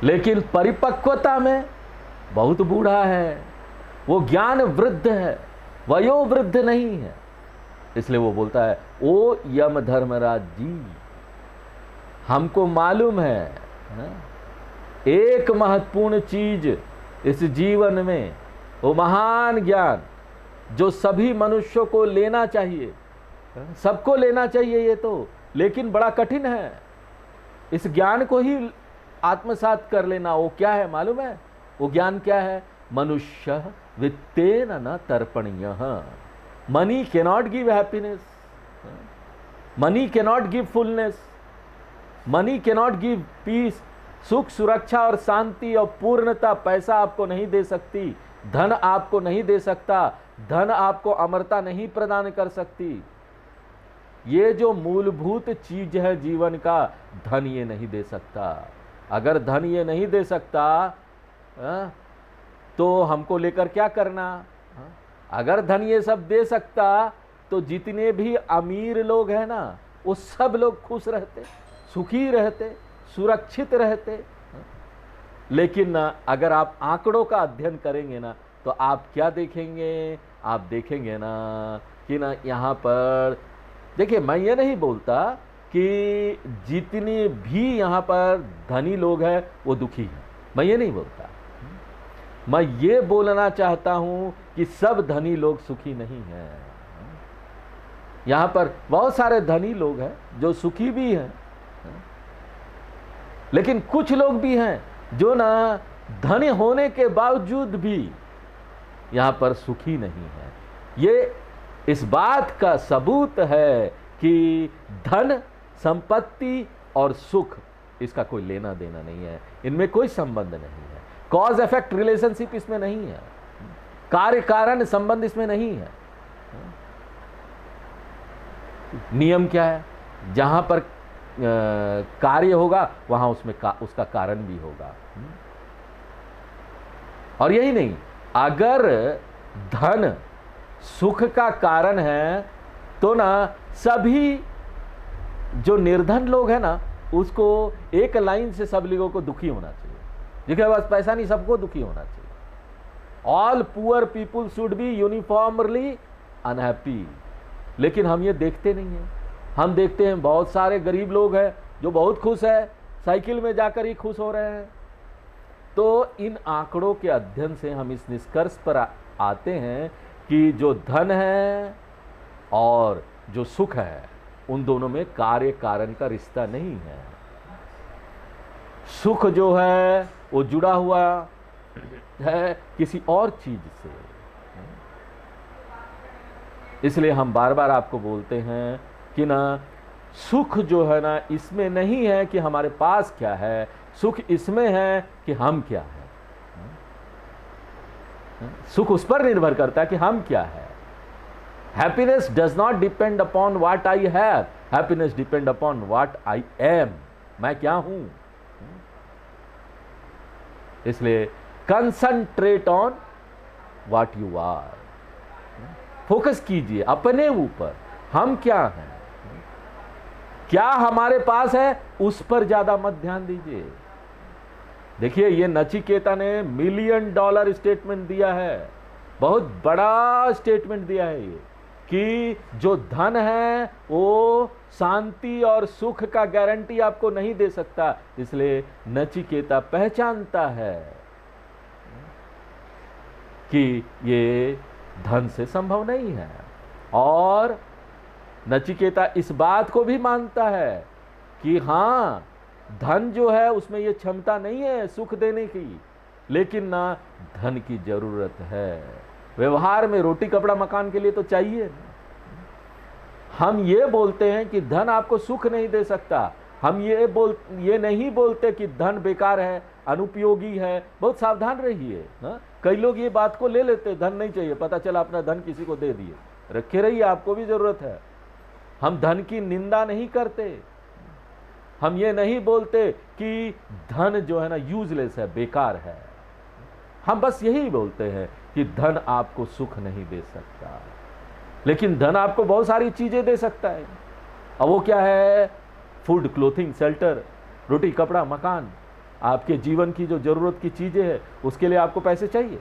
लेकिन परिपक्वता में बहुत बूढ़ा है। वो ज्ञान वृद्ध है, वयोवृद्ध नहीं है। इसलिए वो बोलता है, ओ यम धर्मराज जी, हमको मालूम है एक महत्वपूर्ण चीज इस जीवन में, वो महान ज्ञान जो सभी मनुष्यों को लेना चाहिए, सबको लेना चाहिए ये तो, लेकिन बड़ा कठिन है। इस ज्ञान को ही आत्मसात कर लेना, वो क्या है मालूम है? वो ज्ञान क्या है? मनुष्य वित्तेन न तर्पणीयः। Money cannot give happiness, money cannot give fullness, money cannot give peace. सुख, सुरक्षा और शांति और पूर्णता पैसा आपको नहीं दे सकती, धन आपको नहीं दे सकता, धन आपको अमरता नहीं प्रदान कर सकती। ये जो मूलभूत चीज है जीवन का, धन ये नहीं दे सकता। अगर धन ये नहीं दे सकता तो हमको लेकर क्या करना? अगर धन ये सब दे सकता तो जितने भी अमीर लोग हैं ना, वो सब लोग खुश रहते, सुखी रहते, सुरक्षित रहते। लेकिन ना, अगर आप आंकड़ों का अध्ययन करेंगे ना, तो आप क्या देखेंगे? आप देखेंगे ना कि ना, यहाँ पर देखिए, मैं ये नहीं बोलता कि जितने भी यहाँ पर धनी लोग हैं वो दुखी हैं, मैं ये नहीं बोलता। मैं ये बोलना चाहता हूं कि सब धनी लोग सुखी नहीं हैं। यहाँ पर बहुत सारे धनी लोग हैं जो सुखी भी हैं, लेकिन कुछ लोग भी हैं जो ना धनी होने के बावजूद भी यहाँ पर सुखी नहीं है। ये इस बात का सबूत है कि धन, संपत्ति और सुख, इसका कोई लेना देना नहीं है, इनमें कोई संबंध नहीं है। कॉज इफेक्ट रिलेशनशिप इसमें नहीं है, कार्य कारण संबंध इसमें नहीं है। नियम क्या है? जहां पर कार्य होगा वहां उसमें उसका कारण भी होगा। और यही नहीं, अगर धन सुख का कारण है तो ना सभी जो निर्धन लोग हैं ना, उसको एक लाइन से सब लोगों को दुखी होना चाहिए। जिसके पास पैसा नहीं, सबको दुखी होना चाहिए। All poor people should be uniformly unhappy. लेकिन हम ये देखते नहीं हैं। हम देखते हैं बहुत सारे गरीब लोग हैं जो बहुत खुश है, साइकिल में जाकर ही खुश हो रहे हैं। तो इन आंकड़ों के अध्ययन से हम इस निष्कर्ष पर आते हैं कि जो धन है और जो सुख है, उन दोनों में कार्य कारण का रिश्ता नहीं है। सुख जो है वो जुड़ा हुआ है किसी और चीज से। इसलिए हम बार बार आपको बोलते हैं कि ना, सुख जो है ना, इसमें नहीं है कि हमारे पास क्या है, सुख इसमें है कि हम क्या है। सुख उस पर निर्भर करता है कि हम क्या है। Happiness does not depend upon what I have, happiness depend upon what I am. मैं क्या हूं। इसलिए concentrate on what you are. Focus कीजिए अपने ऊपर, हम क्या हैं, क्या हमारे पास है, उस पर ज्यादा मत ध्यान दीजिए। देखिए, ये नचिकेता ने $1 मिलियन स्टेटमेंट दिया है, बहुत बड़ा स्टेटमेंट दिया है ये, कि जो धन है वो शांति और सुख का गारंटी आपको नहीं दे सकता। इसलिए नचिकेता पहचानता है कि ये धन से संभव नहीं है, और नचिकेता इस बात को भी मानता है कि हाँ, धन जो है उसमें ये क्षमता नहीं है सुख देने की, लेकिन ना धन की जरूरत है। व्यवहार में रोटी कपड़ा मकान के लिए तो चाहिए। हम ये बोलते हैं कि धन आपको सुख नहीं दे सकता। हम ये नहीं बोलते कि धन बेकार है, अनुपयोगी है। बहुत सावधान रहिए। कई लोग ये बात को ले लेते, धन नहीं चाहिए, पता चला अपना धन किसी को दे दिए। रखे रहिए, आपको भी जरूरत है। हम धन की निंदा नहीं करते। हम ये नहीं बोलते कि धन जो है ना यूजलेस है, बेकार है। हम बस यही बोलते हैं कि धन आपको सुख नहीं दे सकता। लेकिन धन आपको बहुत सारी चीजें दे सकता है। अब वो क्या है? फूड, क्लोथिंग, शेल्टर, रोटी, कपड़ा, मकान, आपके जीवन की जो जरूरत की चीजें हैं उसके लिए आपको पैसे चाहिए।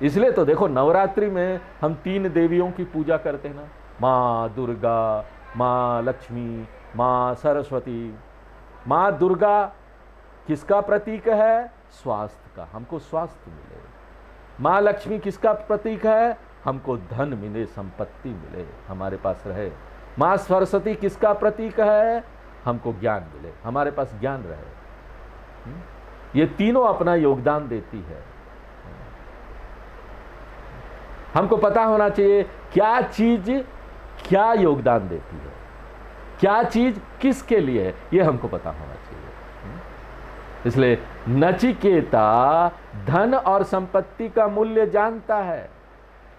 इसलिए तो देखो नवरात्रि में हम 3 देवियों की पूजा करते हैं ना, माँ दुर्गा, माँ लक्ष्मी, माँ सरस्वती। माँ दुर्गा किसका प्रतीक है? स्वास्थ्य का, हमको स्वास्थ्य मिले। माँ लक्ष्मी किसका प्रतीक है? हमको धन मिले, संपत्ति मिले, हमारे पास रहे। माँ सरस्वती किसका प्रतीक है? हमको ज्ञान मिले, हमारे पास ज्ञान रहे। ये तीनों अपना योगदान देती है। हमको पता होना चाहिए क्या चीज क्या योगदान देती है, क्या चीज किसके लिए है, ये हमको पता होना चाहिए। इसलिए नचिकेता धन और संपत्ति का मूल्य जानता है,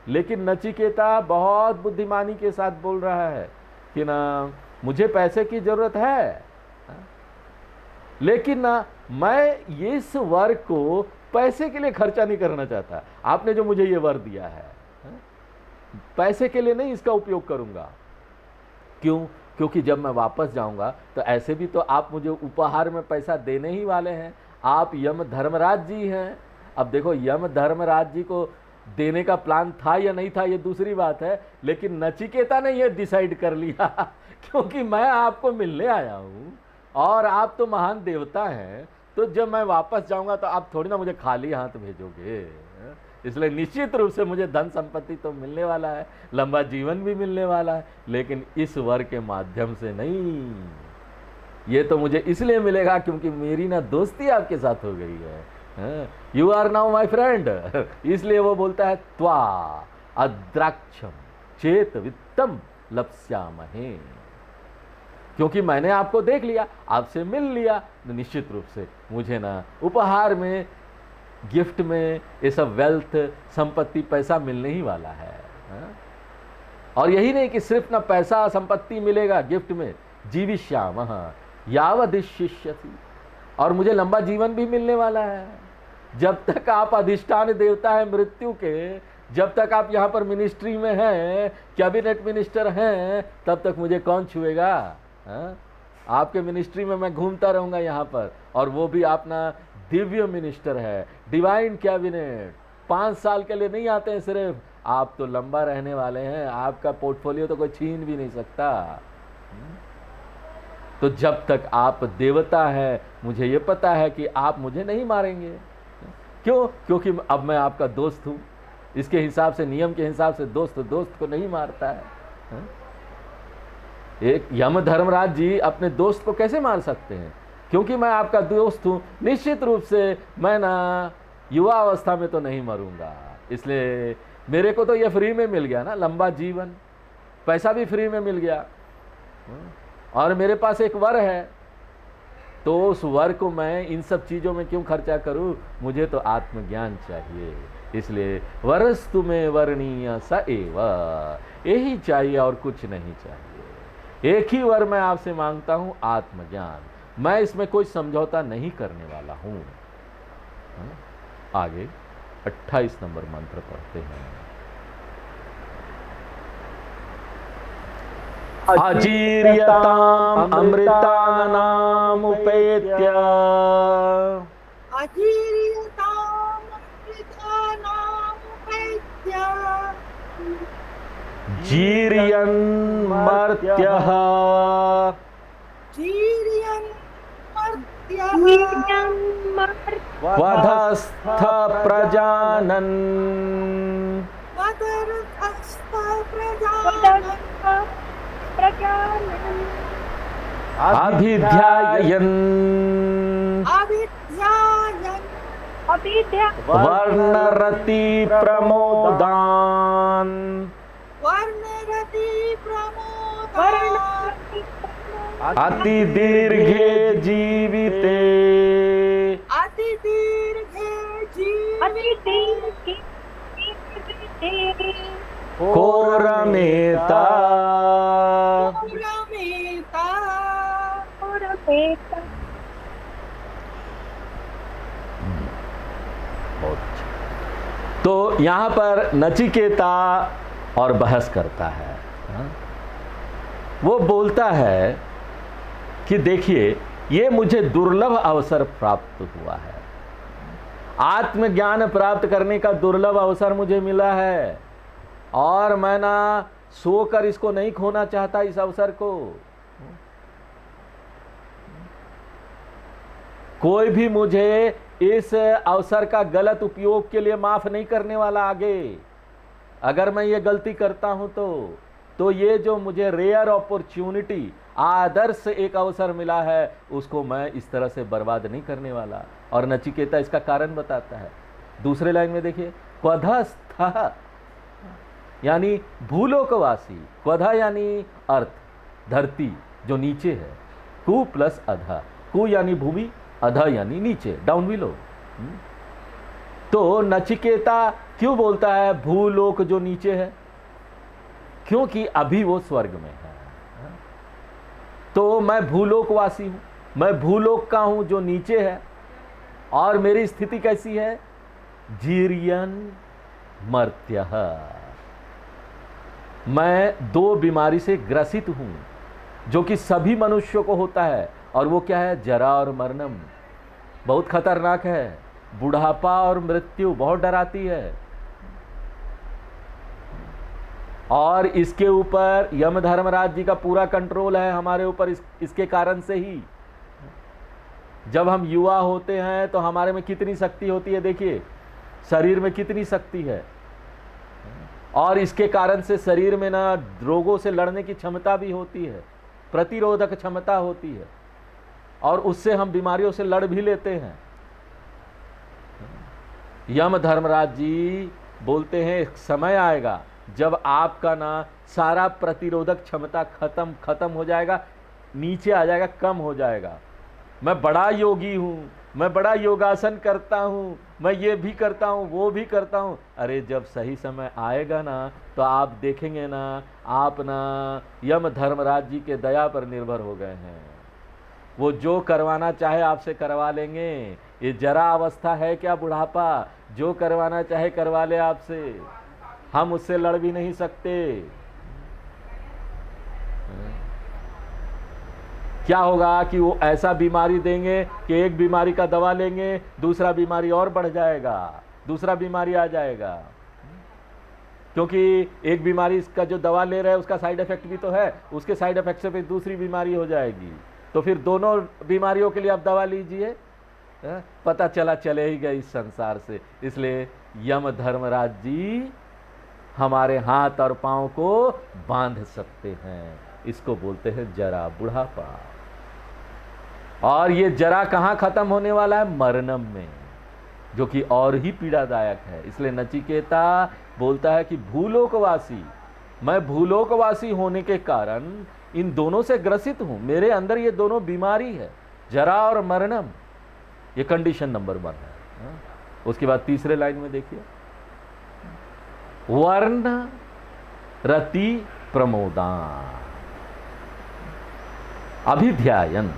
लेकिन नचिकेता बहुत बुद्धिमानी के साथ बोल रहा है कि ना मुझे पैसे की जरूरत है, लेकिन ना मैं इस वर को पैसे के लिए खर्चा नहीं करना चाहता। आपने जो मुझे ये वर दिया है पैसे के लिए नहीं इसका उपयोग करूंगा। क्यों? क्योंकि जब मैं वापस जाऊंगा तो ऐसे भी तो आप मुझे उपहार में पैसा देने ही वाले हैं। आप यम धर्मराज जी हैं। अब देखो यम धर्मराज जी को देने का प्लान था या नहीं था ये दूसरी बात है, लेकिन नचिकेता ने ये डिसाइड कर लिया क्योंकि मैं आपको मिलने आया हूं और आप तो महान देवता हैं, तो जब मैं वापस जाऊंगा तो आप थोड़ी ना मुझे खाली हाथ भेजोगे। इसलिए निश्चित रूप से मुझे धन संपत्ति तो मिलने वाला है, लंबा जीवन भी मिलने वाला है, लेकिन इस वर के माध्यम से नहीं। ये तो मुझे इसलिए मिलेगा क्योंकि मेरी ना दोस्ती आपके साथ हो गई है। You are now my friend. इसलिए वो बोलता है त्वा अद्राक्षम चेत वित्तम लप्स्यामहे। क्योंकि मैंने आपको देख लिया, आपसे मिल लिया, तो निश्चित रूप से मुझे ना उपहार में, गिफ्ट में ये सब वेल्थ, संपत्ति, पैसा मिलने ही वाला है। और यही नहीं कि सिर्फ ना पैसा संपत्ति मिलेगा गिफ्ट में, जीविष्यामः यावदिष्यसि, और मुझे लंबा जीवन भी मिलने वाला है। जब तक आप अधिष्ठान देवता है मृत्यु के, जब तक आप यहाँ पर मिनिस्ट्री में हैं, कैबिनेट मिनिस्टर हैं, तब तक मुझे कौन छुएगा? आपके मिनिस्ट्री में मैं घूमता रहूंगा यहाँ पर, और वो भी अपना दिव्य मिनिस्टर है, डिवाइन कैबिनेट। 5 साल के लिए नहीं आते हैं सिर्फ, आप तो लंबा रहने वाले हैं। आपका पोर्टफोलियो तो कोई छीन भी नहीं सकता। तो जब तक आप देवता है, मुझे ये पता है कि आप मुझे नहीं मारेंगे। क्यों? क्योंकि अब मैं आपका दोस्त हूं। इसके हिसाब से, नियम के हिसाब से दोस्त दोस्त को नहीं मारता है। एक यम धर्मराज जी अपने दोस्त को कैसे मार सकते हैं? क्योंकि मैं आपका दोस्त हूं, निश्चित रूप से मैं ना युवा अवस्था में तो नहीं मरूंगा। इसलिए मेरे को तो ये फ्री में मिल गया ना, लंबा जीवन, पैसा भी फ्री में मिल गया, और मेरे पास एक वर है, तो उस वर को मैं इन सब चीज़ों में क्यों खर्चा करूं? मुझे तो आत्मज्ञान चाहिए। इसलिए वरस्तु में वर्णीय स एव, यही चाहिए और कुछ नहीं चाहिए। एक ही वर मैं आपसे मांगता हूं, आत्मज्ञान। मैं इसमें कोई समझौता नहीं करने वाला हूं। आगे 28 नंबर मंत्र पढ़ते हैं। अजीर्यताम अमृतानाम उपेत्य, अजीर्यताम अमृतानाम उपेत्य, जीर्यन् मर्त्यः जीर्यन् मर्त्यः, वधस्थ प्रजानन् वदर्थस्थ प्रजानन्, अभिध्यायन् अभिध्यायन् वर्णरति प्रमोदान् वर्णरति प्रमोदान्, अति दीर्घे जीविते अति दीर्घे जीविते कोरमेता रमेता। बहुत अच्छा। तो यहाँ पर नचिकेता और बहस करता है। हाँ? वो बोलता है कि देखिए, ये मुझे दुर्लभ अवसर प्राप्त हुआ है, आत्मज्ञान प्राप्त करने का दुर्लभ अवसर मुझे मिला है, और मैं ना सोकर इसको नहीं खोना चाहता, इस अवसर को। कोई भी मुझे इस अवसर का गलत उपयोग के लिए माफ नहीं करने वाला आगे। अगर मैं ये गलती करता हूं तो ये जो मुझे रेयर अपॉर्चुनिटी, आदर्श एक अवसर मिला है, उसको मैं इस तरह से बर्बाद नहीं करने वाला। और नचिकेता इसका कारण बताता है। दूसरे लाइन में देखिए, क्वधस्थ यानी भूलोकवासी, क्वधा यानी अर्थ, धरती जो नीचे है, कु प्लस अधा, कु यानी भूमि, अधा यानी नीचे, डाउन बिलो। तो नचिकेता क्यों बोलता है भूलोक जो नीचे है? क्योंकि अभी वो स्वर्ग में है। तो मैं भूलोकवासी हूं, मैं भूलोक का हूं जो नीचे है, और मेरी स्थिति कैसी है? जीर्यन मर्त्यः, मैं दो बीमारी से ग्रसित हूं जो कि सभी मनुष्यों को होता है, और वो क्या है? जरा और मरणम। बहुत खतरनाक है। बुढ़ापा और मृत्यु बहुत डराती है, और इसके ऊपर यम धर्मराज जी का पूरा कंट्रोल है हमारे ऊपर। इसके कारण से ही जब हम युवा होते हैं तो हमारे में कितनी शक्ति होती है, देखिए शरीर में कितनी शक्ति है, और इसके कारण से शरीर में ना रोगों से लड़ने की क्षमता भी होती है, प्रतिरोधक क्षमता होती है, और उससे हम बीमारियों से लड़ भी लेते हैं। यम धर्मराज जी बोलते हैं एक समय आएगा जब आपका ना सारा प्रतिरोधक क्षमता खत्म हो जाएगा, नीचे आ जाएगा, कम हो जाएगा। मैं बड़ा योगी हूं, मैं बड़ा योगासन करता हूं, मैं ये भी करता हूं, वो भी करता हूं। अरे जब सही समय आएगा ना तो आप देखेंगे ना, आप ना यम धर्मराज जी के दया पर निर्भर हो गए हैं। वो जो करवाना चाहे आपसे करवा लेंगे। ये जरा अवस्था है क्या? बुढ़ापा, जो करवाना चाहे करवा ले आपसे, हम उससे लड़ भी नहीं सकते। क्या होगा कि वो ऐसा बीमारी देंगे कि एक बीमारी का दवा लेंगे, दूसरा बीमारी और बढ़ जाएगा, दूसरा बीमारी आ जाएगा। क्योंकि एक बीमारी का जो दवा ले रहे हैं उसका साइड इफेक्ट भी तो है, उसके साइड इफेक्ट से फिर दूसरी बीमारी हो जाएगी, तो फिर दोनों बीमारियों के लिए आप दवा लीजिए। पता चले ही गए इस संसार से। इसलिए यम धर्मराज जी हमारे हाथ और पांव को बांध सकते हैं। इसको बोलते हैं जरा, बुढ़ापा। और ये जरा कहां खत्म होने वाला है? मरणम में, जो कि और ही पीड़ादायक है। इसलिए नचिकेता बोलता है कि भूलोकवासी, मैं भूलोकवासी होने के कारण इन दोनों से ग्रसित हूं, मेरे अंदर ये दोनों बीमारी है, जरा और मरणम। ये कंडीशन नंबर 1 है। उसके बाद तीसरे लाइन में देखिए, वर्ण रति प्रमोदान अभिध्यायन।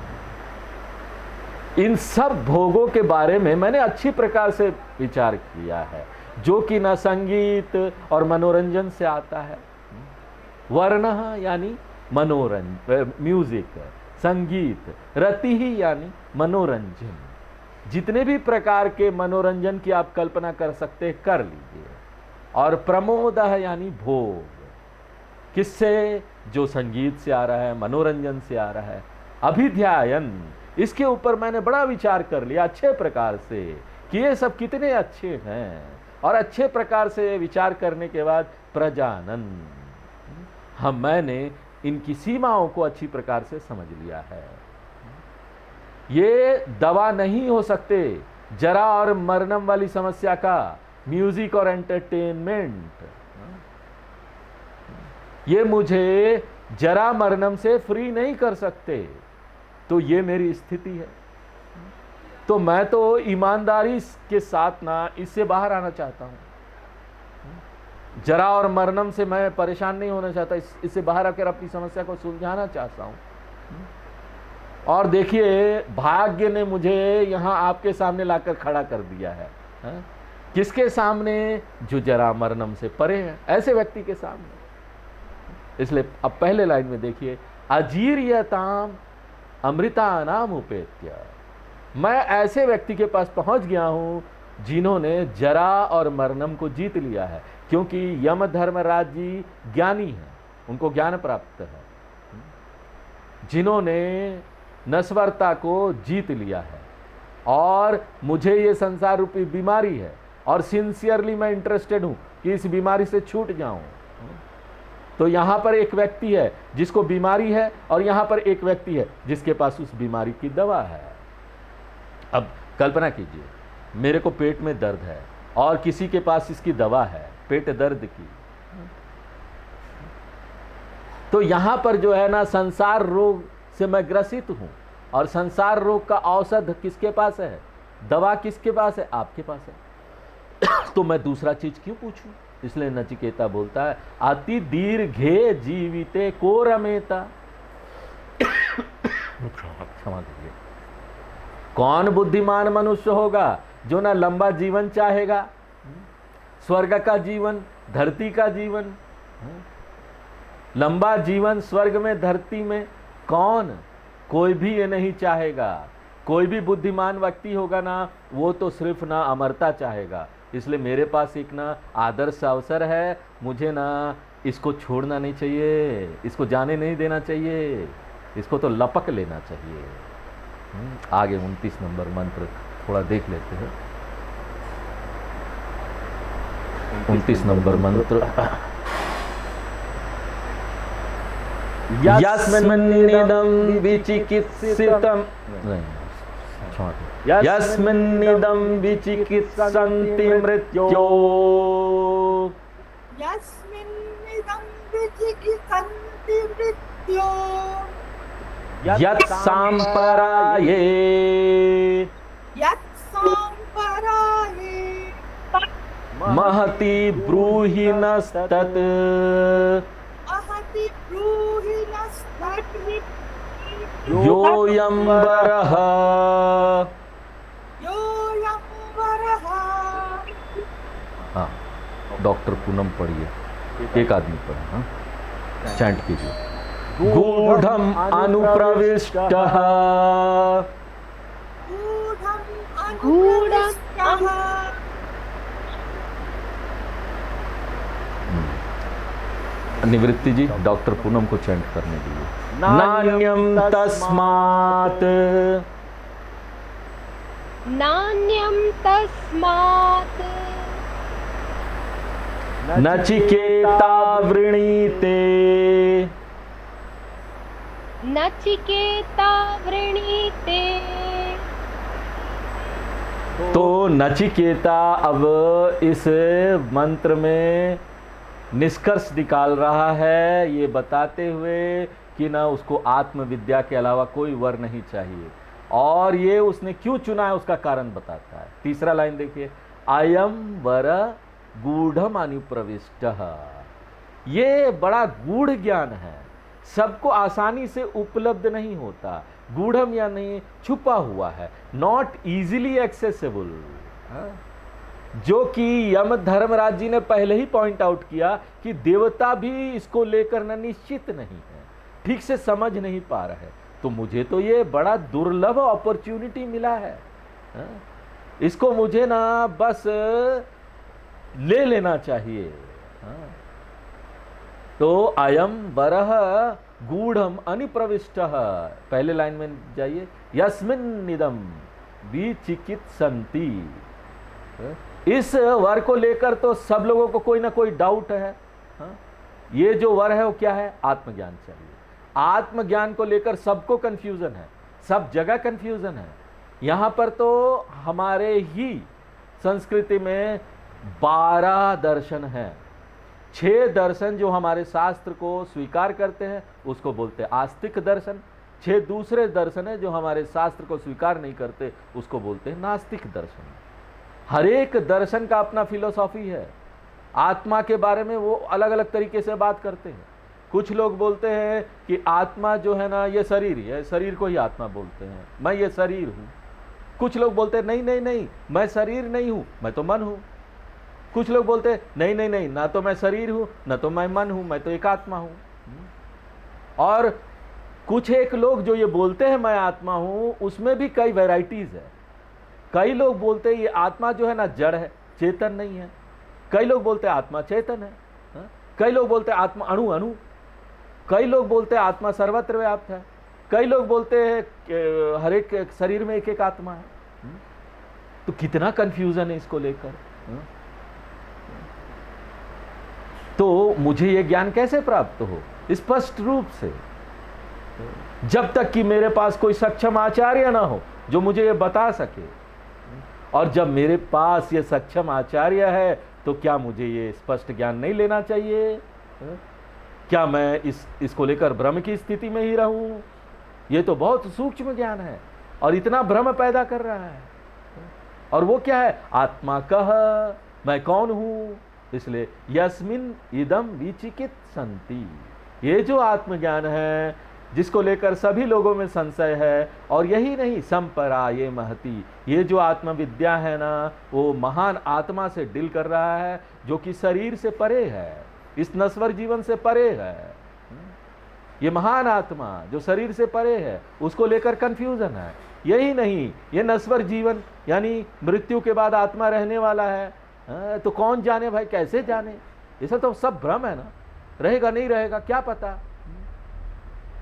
इन सब भोगों के बारे में मैंने अच्छी प्रकार से विचार किया है, जो कि न संगीत और मनोरंजन से आता है। वर्ण यानी मनोरंजन, म्यूजिक, संगीत, रति ही यानी मनोरंजन। जितने भी प्रकार के मनोरंजन की आप कल्पना कर सकते हैं कर लीजिए। और प्रमोद है यानी भोग, किससे? जो संगीत से आ रहा है, मनोरंजन से आ रहा है। अभिध्यायन, इसके ऊपर मैंने बड़ा विचार कर लिया अच्छे प्रकार से कि ये सब कितने अच्छे हैं, और अच्छे प्रकार से विचार करने के बाद प्रजानन, मैंने इनकी सीमाओं को अच्छी प्रकार से समझ लिया है। ये दवा नहीं हो सकते जरा और मरणम वाली समस्या का, म्यूजिक और एंटरटेनमेंट। ये मुझे जरा मरणम से फ्री नहीं कर सकते। तो ये मेरी स्थिति है। तो मैं तो ईमानदारी के साथ ना इससे बाहर आना चाहता हूं। जरा और मरणम से मैं परेशान नहीं होना चाहता, इससे बाहर आकर अपनी समस्या को सुलझाना चाहता हूं। और देखिए, भाग्य ने मुझे यहां आपके सामने लाकर खड़ा कर दिया है। किसके सामने? जो जरा मरणम से परे है, ऐसे व्यक्ति के सामने। इसलिए अब पहले लाइन में देखिए, अजीर्यताम अमृता नाम उपेत्य, मैं ऐसे व्यक्ति के पास पहुंच गया हूं जिन्होंने जरा और मरणम को जीत लिया है, क्योंकि यम धर्मराज जी ज्ञानी हैं, उनको ज्ञान प्राप्त है, जिन्होंने नश्वरता को जीत लिया है। और मुझे ये संसार रूपी बीमारी है और सिंसियरली मैं इंटरेस्टेड हूं कि इस बीमारी से छूट जाऊं। तो यहां पर एक व्यक्ति है जिसको बीमारी है और यहां पर एक व्यक्ति है जिसके पास उस बीमारी की दवा है। अब कल्पना कीजिए, मेरे को पेट में दर्द है और किसी के पास इसकी दवा है पेट दर्द की, तो यहां पर जो है ना, संसार रोग से मैं ग्रसित हूं और संसार रोग का औषध किसके पास है? दवा किसके पास है? आपके पास है। तो मैं दूसरा चीज क्यों पूछूं? इसलिए नचिकेता बोलता है, अति दीर्घे जीविते को रमेता। क्षमा कीजिए, कौन बुद्धिमान मनुष्य होगा जो ना लंबा जीवन चाहेगा? स्वर्ग का जीवन, धरती का जीवन, लंबा जीवन स्वर्ग में धरती में कौन? कोई भी ये नहीं चाहेगा। कोई भी बुद्धिमान व्यक्ति होगा ना, वो तो सिर्फ ना अमरता चाहेगा। इसलिए मेरे पास एक ना आदर्श अवसर है, मुझे ना इसको छोड़ना नहीं चाहिए, इसको जाने नहीं देना चाहिए, इसको तो लपक लेना चाहिए। आगे 29 नंबर मंत्र थोड़ा देख लेते हैं। 29 नंबर मंत्र, यस्मिन्निदं विचिकित्सितं, यस्मिन्निदं विचिकित्सन्ति मृत्यो, यस्मिन्निदं विचिकित्सन्ति मृत्यो, यत्साम्पराये, यत्साम्पराये, महति ब्रूहि नस्तत्, अहति ब्रूहि नस्तत्, योऽयं वरः, योऽयं वरः। हाँ, डॉक्टर पूनम पढ़िए, एक आदमी पढ़े, हाँ, चैंट कीजिए। गूढ़म अनुप्रविष्टः, गूढ़म् अनुप्रविष्टः, निवृत्ति जी डॉक्टर पूनम को चैंट करने दीजिए। नान्यम तस्मात्, नान्यं तस्मात्, नचिकेता वृणीते, नचिकेता वृणीते। तो नचिकेता अब इस मंत्र में निष्कर्ष निकाल रहा है, ये बताते हुए कि ना उसको आत्मविद्या के अलावा कोई वर नहीं चाहिए, और ये उसने क्यों चुना है उसका कारण बताता है। तीसरा लाइन देखिए, अयम वर गूढ़म अनुप्रविष्टः, ये बड़ा गूढ़ ज्ञान है, सबको आसानी से उपलब्ध नहीं होता, गूढ़म या नहीं छुपा हुआ है, नॉट इजीली एक्सेसिबल, जो कि यम धर्मराज जी ने पहले ही पॉइंट आउट किया कि देवता भी इसको लेकर न निश्चित नहीं है, ठीक से समझ नहीं पा रहे। तो मुझे तो ये बड़ा दुर्लभ अपॉर्चुनिटी मिला है, इसको मुझे ना बस ले लेना चाहिए। तो अयम वरः गूढ़म अनुप्रविष्टः, पहले लाइन में जाइए, यस्मिन्निदं विचिकित्सन्ति, इस वर को लेकर तो सब लोगों को कोई ना कोई डाउट है। ये जो वर है वो क्या है? आत्मज्ञान चाहिए। आत्मज्ञान को लेकर सबको कंफ्यूजन है, सब जगह कंफ्यूजन है। यहां पर तो हमारे ही संस्कृति में 12 दर्शन हैं, 6 दर्शन जो हमारे शास्त्र को स्वीकार करते हैं उसको बोलते हैं आस्तिक दर्शन, 6 दूसरे दर्शन है जो हमारे शास्त्र को स्वीकार नहीं करते उसको बोलते हैं नास्तिक दर्शन। हर एक दर्शन का अपना फिलोसॉफी है। आत्मा के बारे में वो अलग अलग तरीके से बात करते हैं। कुछ लोग बोलते हैं कि आत्मा जो है ना ये शरीर ही है, शरीर को ही आत्मा बोलते हैं, मैं ये शरीर हूँ। कुछ लोग बोलते हैं नहीं नहीं नहीं, मैं शरीर नहीं हूँ, मैं तो मन हूँ। कुछ लोग बोलते हैं नहीं नहीं नहीं, ना तो मैं शरीर हूं, ना तो मैं मन हूं, मैं तो एक आत्मा हूं। और कुछ एक लोग जो ये बोलते हैं मैं आत्मा हूं, उसमें भी कई वैरायटीज है। कई लोग बोलते हैं ये आत्मा जो है ना जड़ है, चेतन नहीं है। कई लोग बोलते हैं आत्मा चेतन है। कई लोग बोलते हैं आत्मा अणु अणु। कई लोग बोलते हैं आत्मा सर्वत्र व्याप्त है। कई लोग बोलते हैं हर एक शरीर में एक एक आत्मा है। तो कितना कंफ्यूजन है इसको लेकर। तो मुझे यह ज्ञान कैसे प्राप्त हो? स्पष्ट रूप से, जब तक कि मेरे पास कोई सक्षम आचार्य ना हो जो मुझे ये बता सके। और जब मेरे पास ये सक्षम आचार्य है तो क्या मुझे ये स्पष्ट ज्ञान नहीं लेना चाहिए? क्या मैं इसको लेकर भ्रम की स्थिति में ही रहूं? ये तो बहुत सूक्ष्म ज्ञान है और इतना भ्रम पैदा कर रहा है। और वो क्या है? आत्मा कह, मैं कौन हूं? इसलिए यस्मिन इदम विचिकित संति, ये जो आत्मज्ञान है जिसको लेकर सभी लोगों में संशय है, और यही नहीं संपरा ये महती, ये जो आत्मविद्या है ना, वो महान आत्मा से डील कर रहा है जो कि शरीर से परे है, इस नश्वर जीवन से परे है। ये महान आत्मा जो शरीर से परे है, उसको लेकर कंफ्यूजन है। यही नहीं, ये नश्वर जीवन यानी मृत्यु के बाद आत्मा रहने वाला है, तो कौन जाने भाई, कैसे जाने? ये तो सब भ्रम है ना, रहेगा नहीं रहेगा क्या पता।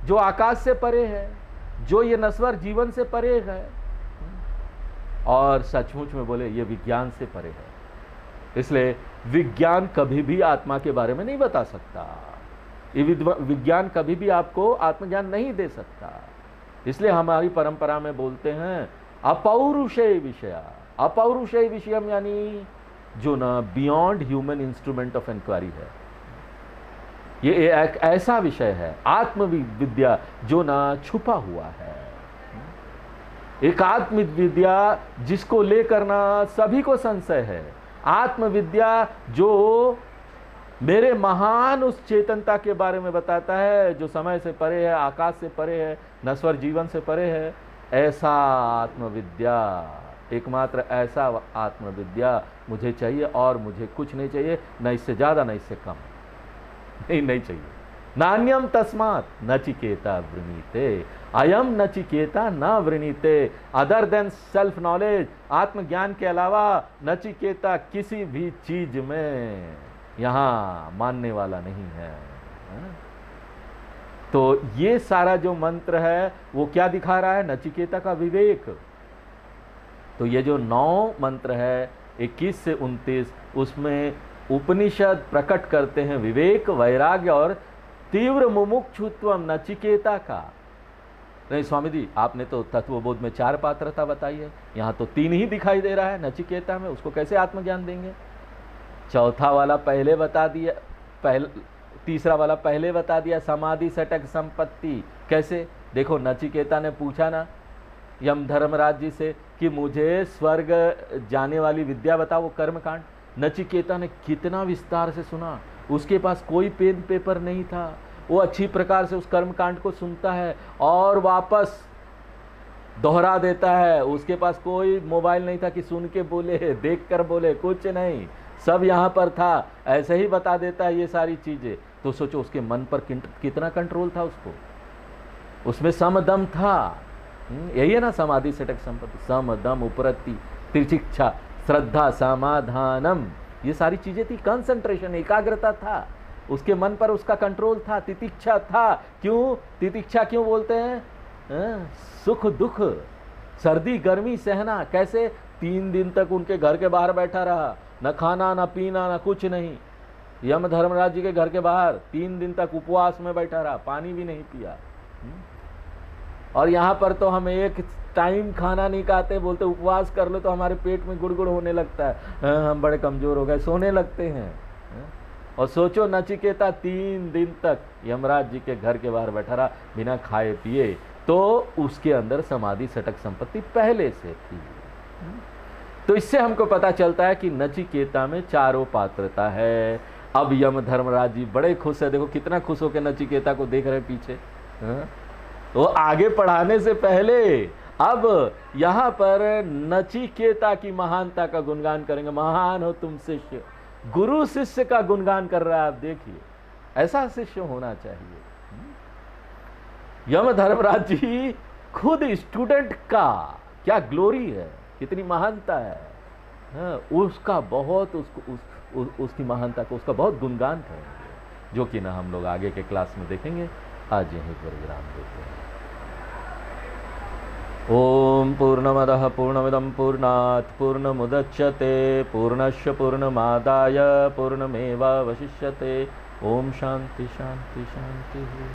जो आकाश से परे है, जो ये नश्वर जीवन से परे है, और सचमुच में बोले ये विज्ञान से परे है। इसलिए विज्ञान कभी भी आत्मा के बारे में नहीं बता सकता। ये विज्ञान कभी भी आपको आत्मज्ञान नहीं दे सकता। इसलिए हमारी परंपरा में बोलते हैं अपौरुषेय विषया। अपौरुषेय विषयम यानी जो ना beyond human instrument of inquiry है। ये एक ऐसा विषय है आत्मविद्या जो ना छुपा हुआ है। एक आत्मविद्या जिसको लेकर ना सभी को संशय है। आत्मविद्या जो मेरे महान उस चेतनता के बारे में बताता है जो समय से परे है, आकाश से परे है, नश्वर जीवन से परे है। ऐसा आत्मविद्या, एकमात्र ऐसा आत्मविद्या मुझे चाहिए, और मुझे कुछ नहीं चाहिए, न इससे ज्यादा न इससे कम। नहीं चाहिए। नान्यम तस्मात् नचिकेता वृणीते, अयम नचिकेता न वृणीते। अदर देन सेल्फ नॉलेज, आत्मज्ञान के अलावा नचिकेता किसी भी चीज में यहां मानने वाला नहीं है। तो ये सारा जो मंत्र है वो क्या दिखा रहा है? नचिकेता का विवेक। तो ये जो 9 मंत्र है 21 से 29, उसमें उपनिषद प्रकट करते हैं विवेक, वैराग्य और तीव्र मुमुक्षुत्वम नचिकेता का। नहीं स्वामी जी, आपने तो तत्वबोध में 4 पात्रता बताई है, यहाँ तो 3 ही दिखाई दे रहा है नचिकेता में, उसको कैसे आत्मज्ञान देंगे? चौथा वाला पहले बता दिया, तीसरा वाला पहले बता दिया, समाधि सटक संपत्ति। कैसे? देखो नचिकेता ने पूछा ना यम धर्मराज जी से कि मुझे स्वर्ग जाने वाली विद्या बताओ, वो कर्मकांड। नचिकेता ने कितना विस्तार से सुना, उसके पास कोई पेन पेपर नहीं था, वो अच्छी प्रकार से उस कर्मकांड को सुनता है और वापस दोहरा देता है। उसके पास कोई मोबाइल नहीं था कि सुन के बोले, देख कर बोले, कुछ नहीं, सब यहाँ पर था, ऐसे ही बता देता है ये सारी चीजें। तो सोचो उसके मन पर कितना कंट्रोल था उसको, उसमें समदम था। यही है ना समाधि सटक संपत्ति, समदम उपरति तिरछिक्षा श्रद्धा समाधानम, ये सारी चीजें थी। कंसंट्रेशन, एकाग्रता था उसके मन पर, उसका कंट्रोल था, तितिक्षा था। क्यों तितिक्षा क्यों बोलते हैं? सुख दुख, सर्दी गर्मी सहना। कैसे? 3 दिन तक उनके घर के बाहर बैठा रहा, न खाना न पीना न कुछ नहीं। यम धर्मराज जी के घर के बाहर 3 दिन तक उपवास में बैठा रहा, पानी भी नहीं पिया। और यहाँ पर तो हम एक टाइम खाना नहीं खाते, बोलते उपवास कर लो तो हमारे पेट में गुड़गुड़ होने लगता है, हम बड़े कमजोर हो गए, सोने लगते हैं। और सोचो नचिकेता 3 दिन तक यमराज जी के घर के बाहर बैठा रहा बिना खाए पिए, तो उसके अंदर समाधि सटक संपत्ति पहले से थी। तो इससे हमको पता चलता है कि नचिकेता में 4 पात्रता है। अब यम धर्मराज जी बड़े खुश है, देखो कितना खुश होकर नचिकेता को देख रहे पीछे। वो आगे पढ़ाने से पहले अब यहाँ पर नचिकेता की महानता का गुणगान करेंगे। महान हो तुम शिष्य, गुरु शिष्य का गुणगान कर रहा है, आप देखिए, ऐसा शिष्य होना चाहिए। यम धर्मराज जी खुद स्टूडेंट का क्या ग्लोरी है, कितनी महानता है, हाँ, उसका बहुत उसकी महानता को, उसका बहुत गुणगान करेंगे, जो कि ना हम लोग आगे के क्लास में देखेंगे। आज यहीं पर विराम देते हैं। ओम पूर्णमदः पूर्णमिदं पूर्णात् पूर्णमुदच्यते पूर्णस्य पूर्णमादाय पूर्णमेवावशिष्यते। ओम शांति शांति शांति।